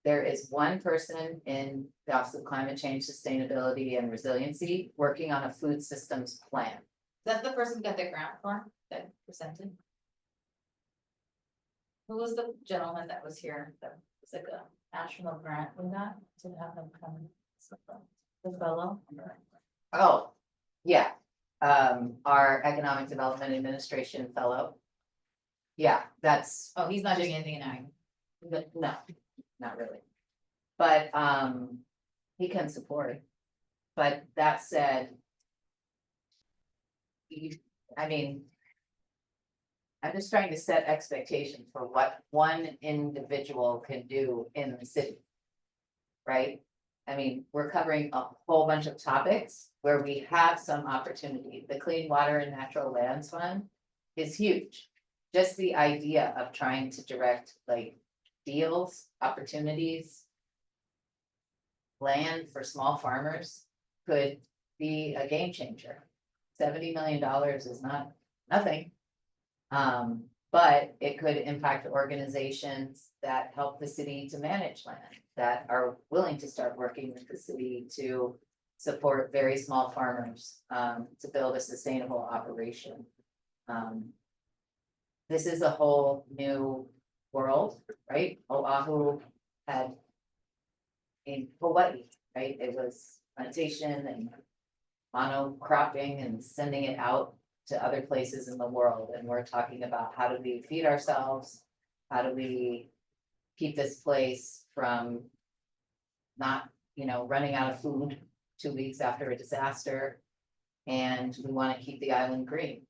There is one person in the Office of Climate Change, Sustainability and Resiliency working on a food systems plan. Is that the person who got the grant for that presented? Who was the gentleman that was here? That was like a national grant we got to have them come. The fellow. Oh, yeah, our Economic Development Administration fellow. Yeah, that's, Oh, he's not doing anything in ag. no, not really. But, he can support. But that said, I mean, I'm just trying to set expectations for what one individual can do in the city. Right? I mean, we're covering a whole bunch of topics where we have some opportunity. The Clean Water and Natural Lands Fund is huge. Just the idea of trying to direct like deals, opportunities, land for small farmers could be a game changer. $70 million is not nothing. But it could impact organizations that help the city to manage land, that are willing to start working with the city to support very small farmers, to build a sustainable operation. This is a whole new world, right? Oahu had in Hawaii, right? It was plantation and monocropping and sending it out to other places in the world. And we're talking about how do we feed ourselves? How do we keep this place from not, running out of food 2 weeks after a disaster? And we want to keep the island green.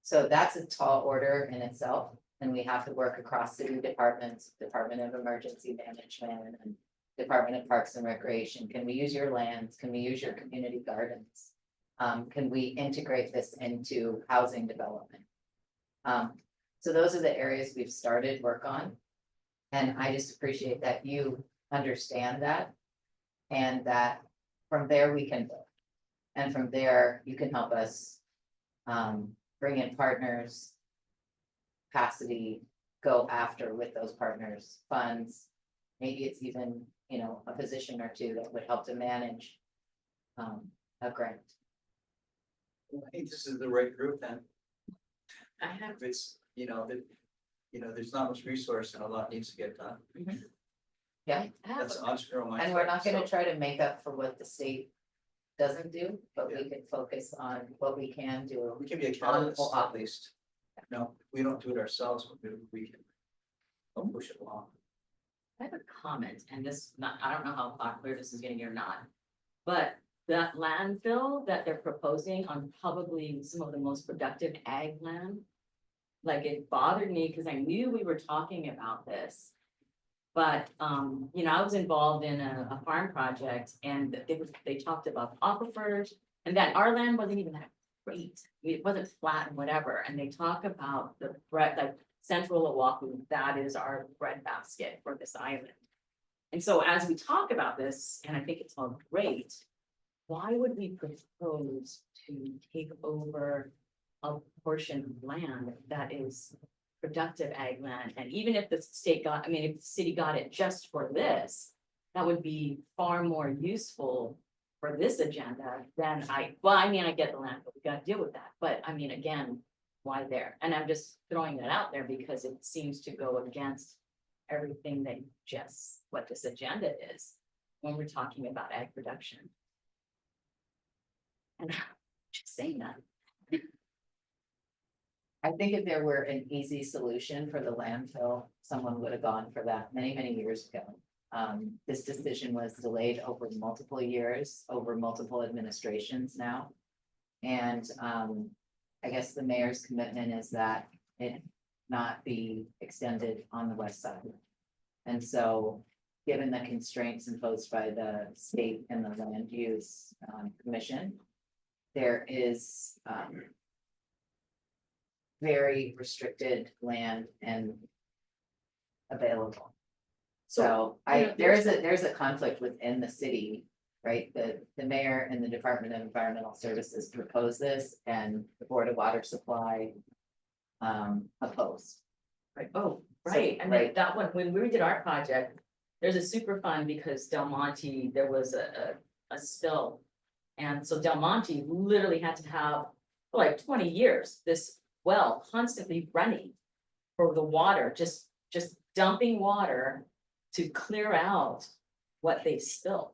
So that's a tall order in itself. And we have to work across city departments, Department of Emergency Management and Department of Parks and Recreation. Can we use your lands? Can we use your community gardens? Can we integrate this into housing development? So those are the areas we've started work on. And I just appreciate that you understand that. And that from there we can build. And from there, you can help us bring in partners, capacity, go after with those partners, funds. Maybe it's even, a position or two that would help to manage a grant. I think this is the right group then. I have, If it's, there's not much resource and a lot needs to get done. Yeah, That's entrepreneurial mindset. and we're not gonna So try to make up for what the state doesn't do, but we can focus on what we can do. we can be a catalyst at least. No, we don't do it ourselves, but maybe we can help push it along. I have a comment, and I don't know how clear this is getting or not. But that landfill that they're proposing on probably some of the most productive ag land. Like it bothered me because I knew we were talking about this. But, I was involved in a farm project and they talked about aquifers and that our land wasn't even that great. It wasn't flat and whatever. And they talk about the bread, like central Oahu, that is our breadbasket for this island. And so as we talk about this, and I think it's all great, why would we propose to take over a portion of land that is productive ag land? And even if the state got, if the city got it just for this, that would be far more useful for this agenda than I get the land, but we gotta deal with that. But again, why there? And I'm just throwing that out there because it seems to go against everything what this agenda is. when we're talking about ag production. And just saying that. I think if there were an easy solution for the landfill, someone would have gone for that many, many years ago. This decision was delayed over multiple years, over multiple administrations now. And, I guess the mayor's commitment is that it not be extended on the west side. And so, given the constraints imposed by the state and the land use, commission, there is, very restricted land and available. So you know, there's a conflict within the city, right? The mayor and the Department of Environmental Services proposed this and the Board of Water Supply opposed. Right, oh, right, and then right. that one, when we did our project, there's a super fund because Del Monte, there was a spill. And so Del Monte literally had to have, for like 20 years, this well constantly running for the water, just dumping water to clear out what they spilled.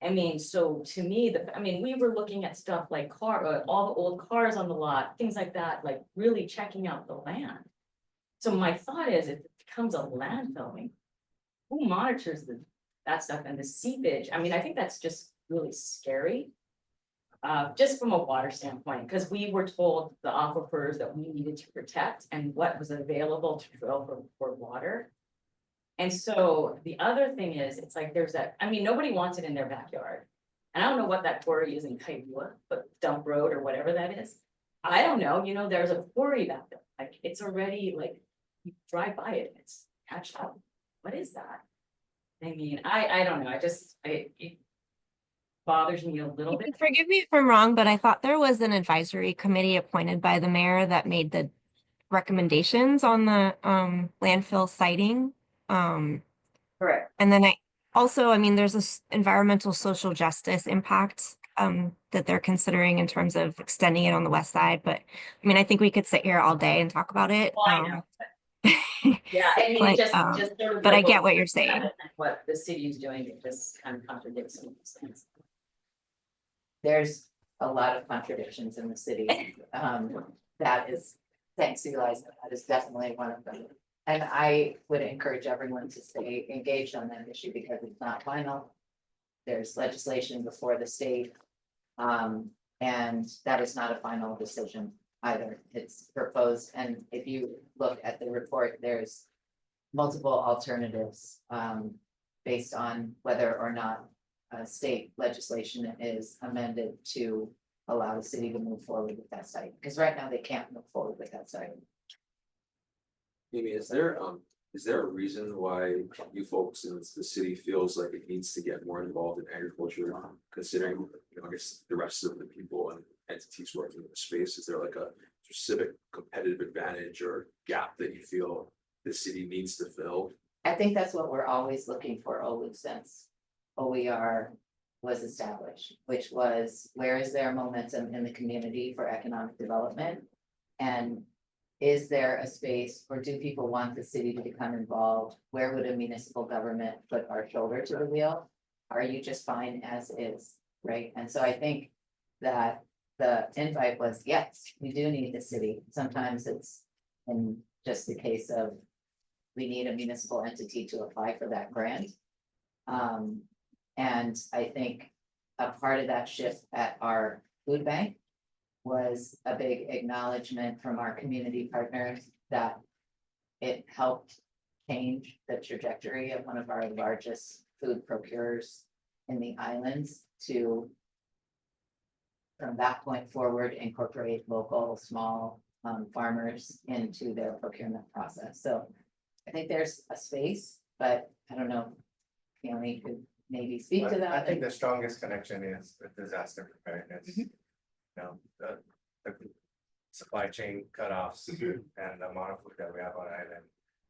I mean, so to me, we were looking at stuff like all the old cars on the lot, things like that, like really checking out the land. So my thought is, if it becomes a landfill, I mean, who monitors that stuff and the seepage? I mean, I think that's just really scary. Just from a water standpoint, because we were told the aquifers that we needed to protect and what was available to drill for water. And so the other thing is, it's like there's that, I mean, nobody wants it in their backyard. And I don't know what that quarry is in Kailua, but Dump Road or whatever that is. I don't know, you know, there's a quarry back there, like it's already like, you drive by it, it's patched up. What is that? I mean, I don't know, it bothers me a little bit. Forgive me if I'm wrong, but I thought there was an advisory committee appointed by the mayor that made the recommendations on the landfill siting. Correct. And then I mean, there's this environmental social justice impact that they're considering in terms of extending it on the west side. But I mean, I think we could sit here all day and talk about it. Well, I know. Yeah, I mean, But, just sort of. but I like get what you're saying. What the city is doing, it just kind of contradicts some of those things. There's a lot of contradictions in the city. That is, thanks, Eliza, that is definitely one of them. And I would encourage everyone to stay engaged on that issue because it's not final. There's legislation before the state. And that is not a final decision either. It's proposed. And if you look at the report, there's multiple alternatives based on whether or not state legislation is amended to allow the city to move forward with that site. Because right now they can't move forward with that site. Amy, is there a reason why you folks in the city feels like it needs to get more involved in agriculture, considering, you know, I guess the rest of the people and entities working in the space? Is there like a specific competitive advantage or gap that you feel the city needs to fill? I think that's what we're always looking for, Olu, since OER was established, which was, where is there momentum in the community for economic development? And is there a space, or do people want the city to become involved? Where would a municipal government put our shoulder to the wheel? Are you just fine as is, right? And so I think that the invite was, yes, we do need the city. Sometimes it's in just the case of we need a municipal entity to apply for that grant. And I think a part of that shift at our food bank was a big acknowledgement from our community partners that it helped change the trajectory of one of our largest food procurers in the islands to, from that point forward, incorporate local small farmers into their procurement process. So I think there's a space, but I don't know, Tammy could maybe speak to that. I think the strongest connection is with disaster preparedness. You know, the supply chain cutoffs and the amount of food that we have on island,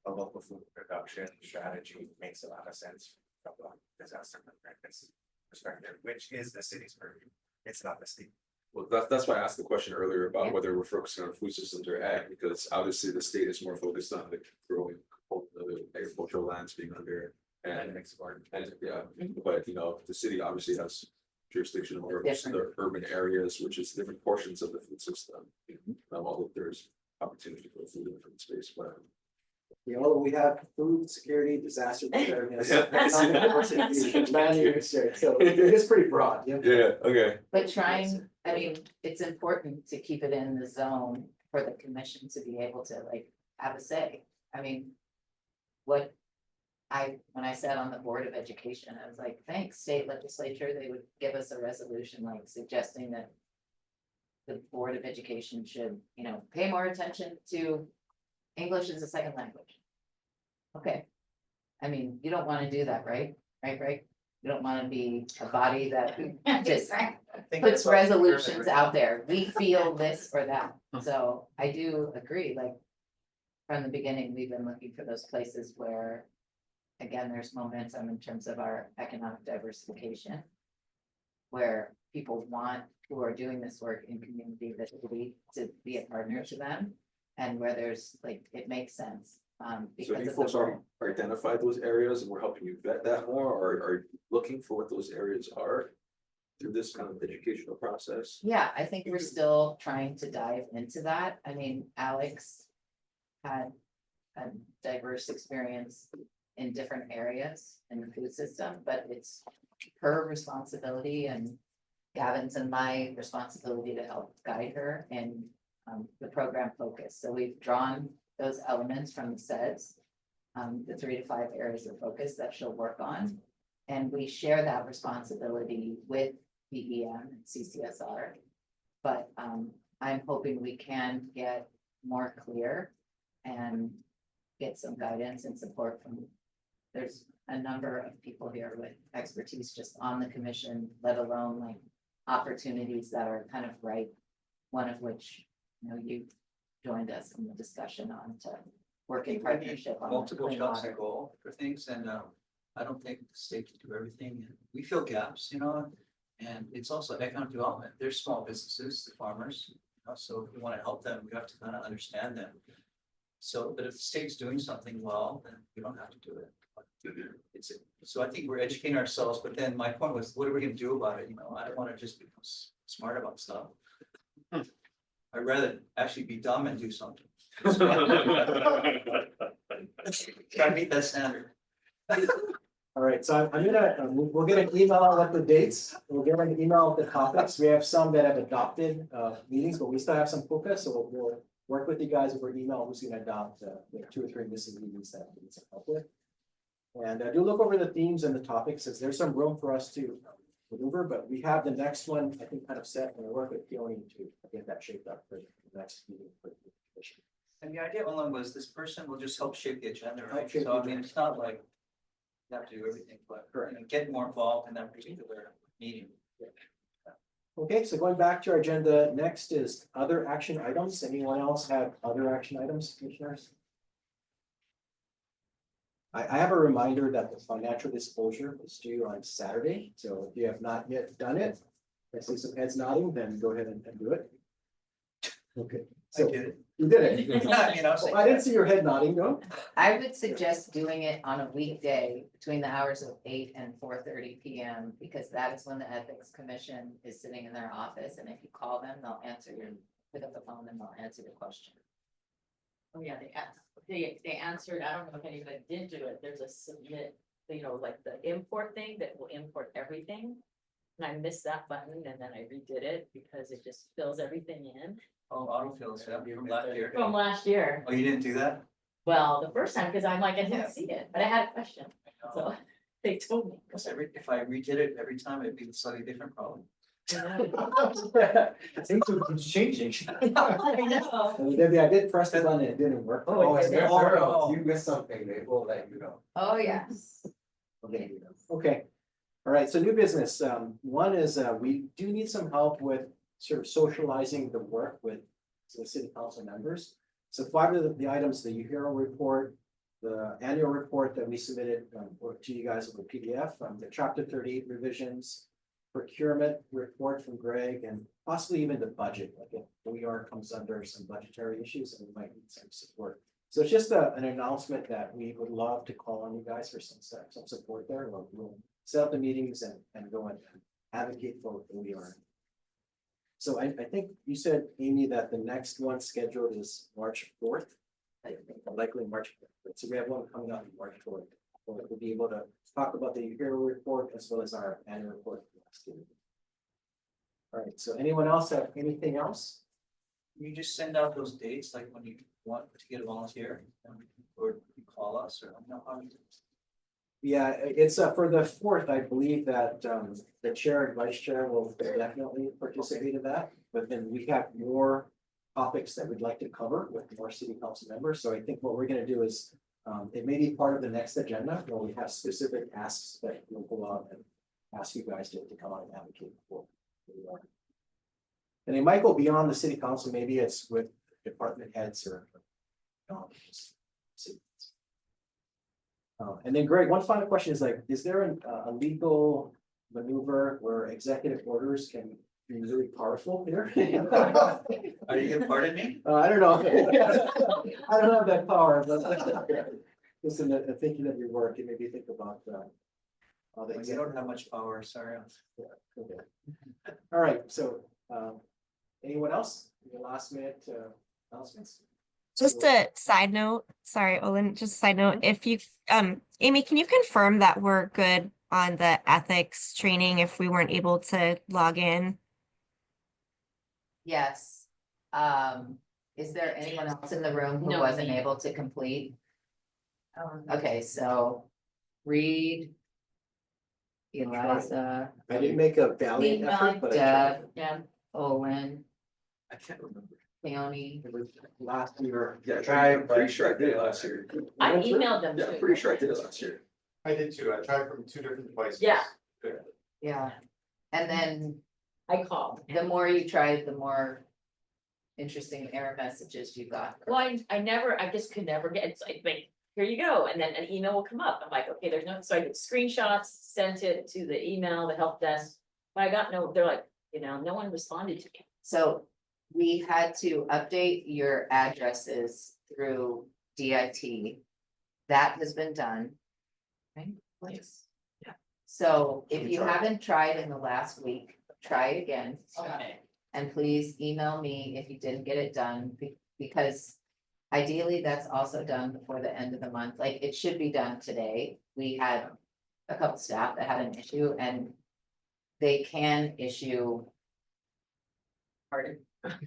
a local food production strategy makes a lot of sense from a disaster preparedness perspective, which is the city's purview. It's not the state. Well, that's why I asked the question earlier about whether we're focusing on food systems or ag, because obviously the state is more focused on the growing of the agricultural lands being under And yeah, but the city obviously has jurisdiction over the urban areas, which is different portions of the food system. Although there's opportunity for food in different space, but. We have food security, disaster preparedness. Yeah. Land use, so it is pretty broad, yeah. Yeah, okay. But trying, I mean, it's important to keep it in the zone for the commission to be able to like have a say. I mean. When I sat on the Board of Education, I was like, thanks, state legislature, they would give us a resolution like suggesting that. The Board of Education should, pay more attention to English as a second language. Okay. I mean, you don't want to do that, right? Right? You don't want to be a body that just puts resolutions out there. We feel this or that. So I do agree, like. From the beginning, we've been looking for those places where. Again, there's momentum in terms of our economic diversification. Where people want, who are doing this work in community that to be a partner to them. And where there's like, it makes sense. So Because you of folks the already identified those areas and we're helping you vet that more, or are you looking for what those areas are? Through this kind of educational process? Yeah, I think we're still trying to dive into that. I mean, Alex. Had a diverse experience in different areas in the food system, but it's her responsibility and Gavin's and my responsibility to help guide her in the program focus. So we've drawn those elements from the SEDS, the 3 to 5 areas of focus that she'll work on. And we share that responsibility with PEM and CCSR. But I'm hoping we can get more clear and get some guidance and support from, there's a number of people here with expertise just on the commission, let alone like opportunities that are kind of right. One of which, you joined us in the discussion on to work in partnership on Multiple clean shots water. on goal for things, and I don't think the state can do everything. We fill gaps, and it's also economic development. There's small businesses, the farmers, so if we want to help them, we have to kind of understand them. So, but if the state's doing something well, then we don't have to do it. So I think we're educating ourselves, but then my point was, what are we gonna do about it? I don't want to just become smart about stuff. I'd rather actually be dumb and do something. Try to meet that standard. All right, so I'm gonna, we'll get an email out with the dates, we'll get an email with the topics, we have some that have adopted meetings, but we still have some focus, so we'll work with you guys over email, who's gonna adopt 2 or 3 missing meetings that we need some help with. And do look over the themes and the topics, as there's some room for us to maneuver, but we have the next one, I think, kind of set, and we'll work with Peony to get that shaped up for the next meeting for the commission. And the idea all along was this person will just help shape the agenda, right? Help shape So the I mean, it's not like you have to do everything, but get more involved in that particular meeting. Okay, so going back to our agenda, next is other action items. Anyone else have other action items, commissioners? I have a reminder that the financial disclosure is due on Saturday, so if you have not yet done it, I see some heads nodding, then go ahead and do it. Okay. I did it. You did it. I didn't see your head nodding, no? I would suggest doing it on a weekday between the hours of 8 and 4:30 PM, because that is when the Ethics Commission is sitting in their office, and if you call them, they'll answer pick up the phone and they'll answer your question. Oh, yeah, they answered, I don't know if anybody did do it, there's a submit, like the import thing that will import everything. And I missed that button and then I redid it because it just fills everything in Oh, autofills, yeah, from last year. from last year. Oh, you didn't do that? Well, the first time, because I'm like, I didn't see it, but I had a question, so they told me. Because if I redid it every time, it'd be a slightly different problem. Things are changing. I know. Debbie, I did press the button, it didn't work. Oh, it's there. Oh. You missed something, they will let you know. Oh, yes. Okay, all right, so new business, one is, we do need some help with sort of socializing the work with the city council members. So 5 of the items, the UHERO report, the annual report that we submitted to you guys with a PDF, the chapter 38 revisions, procurement report from Greg, and possibly even the budget, like if OER comes under some budgetary issues and we might need some support So it's just an announcement that we would love to call on you guys for some support there. We'll set up the meetings and go and advocate for who we are. So I think you said, Amy, that the next one scheduled is March 4th. Likely March 4th. So we have one coming up in March 4th. We'll be able to talk about the hero report as well as our annual report. All right, so anyone else have anything else? You just send out those dates, like when you want to get a volunteer, or you call us, or you know, how you. Yeah, it's for the 4th, I believe that the chair and vice chair will definitely participate in that. But then we have more topics that we'd like to cover with more city council members. So I think what we're gonna do is it may be part of the next agenda where we have specific asks that we'll go out and ask you guys to come out and advocate for. And it might go beyond the city council, maybe it's with department heads or. And then Greg, one final question is like, is there a legal maneuver where executive orders can be really powerful here? Are you gonna pardon me? I don't know. I don't have that power, but listen, thinking of your work, it made me think about all the You executive. don't have much power, sorry. Okay. All right, so anyone else? Your last minute announcements? Just a side note, sorry, Olin, just a side note, if you, Amy, can you confirm that we're good on the ethics training if we weren't able to log in? Yes. Is there anyone else in the room who No, wasn't me. able to complete? Okay, so Reed. Eliza, I didn't make a valiant effort, but I tried. Deb, Yeah, Owen, I can't remember. Peony. It was last year. Yeah, I'm pretty sure I did it last year. I emailed them Yeah, I'm too. pretty sure I did it last year. I did too. I tried from 2 different devices. Yeah. Yeah, and then I called. the more you tried, the more interesting error messages you got. Well, I just could never get, it's like, here you go, and then an email will come up, I'm like, okay, there's no, so I did screenshots, sent it to the email, the help desk. But I got no, they're like, no one responded to me. So we had to update your addresses through DIT. That has been done. Right? Yes. Yeah. So if you haven't tried in the last week, try it again. Okay. And please email me if you didn't get it done, because ideally that's also done before the end of the month. Like, it should be done today. We had a couple staff that had an issue and they can issue Pardon.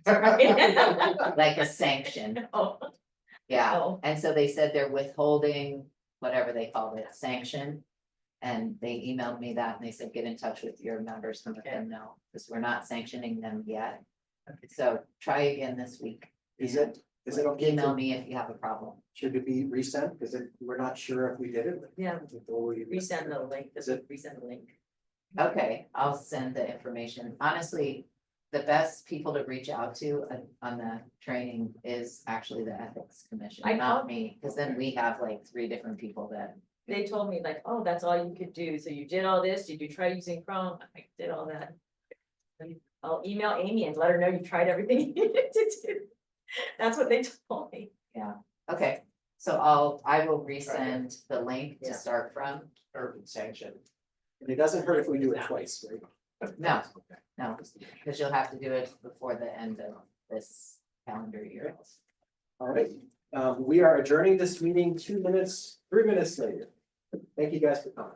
like a sanction. Oh, Yeah, Oh. and so they said they're withholding whatever they called it, sanction. And they emailed me that and they said, get in touch with your members and let them know, because we're not sanctioning them yet. So try again this week. Is it okay Email to, me if you have a problem. should it be resent? Because we're not sure if we did it. Yeah. Before we- resend the link, Is it- resend the link. Okay, I'll send the information. Honestly, the best people to reach out to on the training is actually the ethics commission, I not called- me, because then we have like 3 different people that. They told me like, oh, that's all you could do, so you did all this, did you try using Chrome? I did all that. I'll email Amy and let her know you tried everything you needed to do. That's what they told me. Yeah, okay, so I will resend the link to Yeah. start from. Or sanction. And it doesn't hurt if we do it twice, right? No, no, because you'll have to do it before the end of this calendar year. All right, we are adjourning this meeting 3 minutes later. Thank you guys for coming.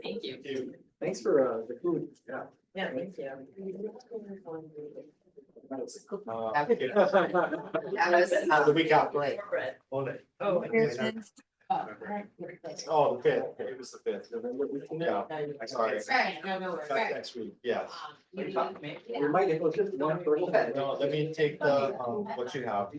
Thank you. Thanks for the food, yeah. Yeah, thank you. That was, The week after. Wait. Hold it. Oh. Oh, the 5th. It was the 5th. Yeah, sorry. No, That's next week, yes. We might, it was just one person. No, let me take the, what you have.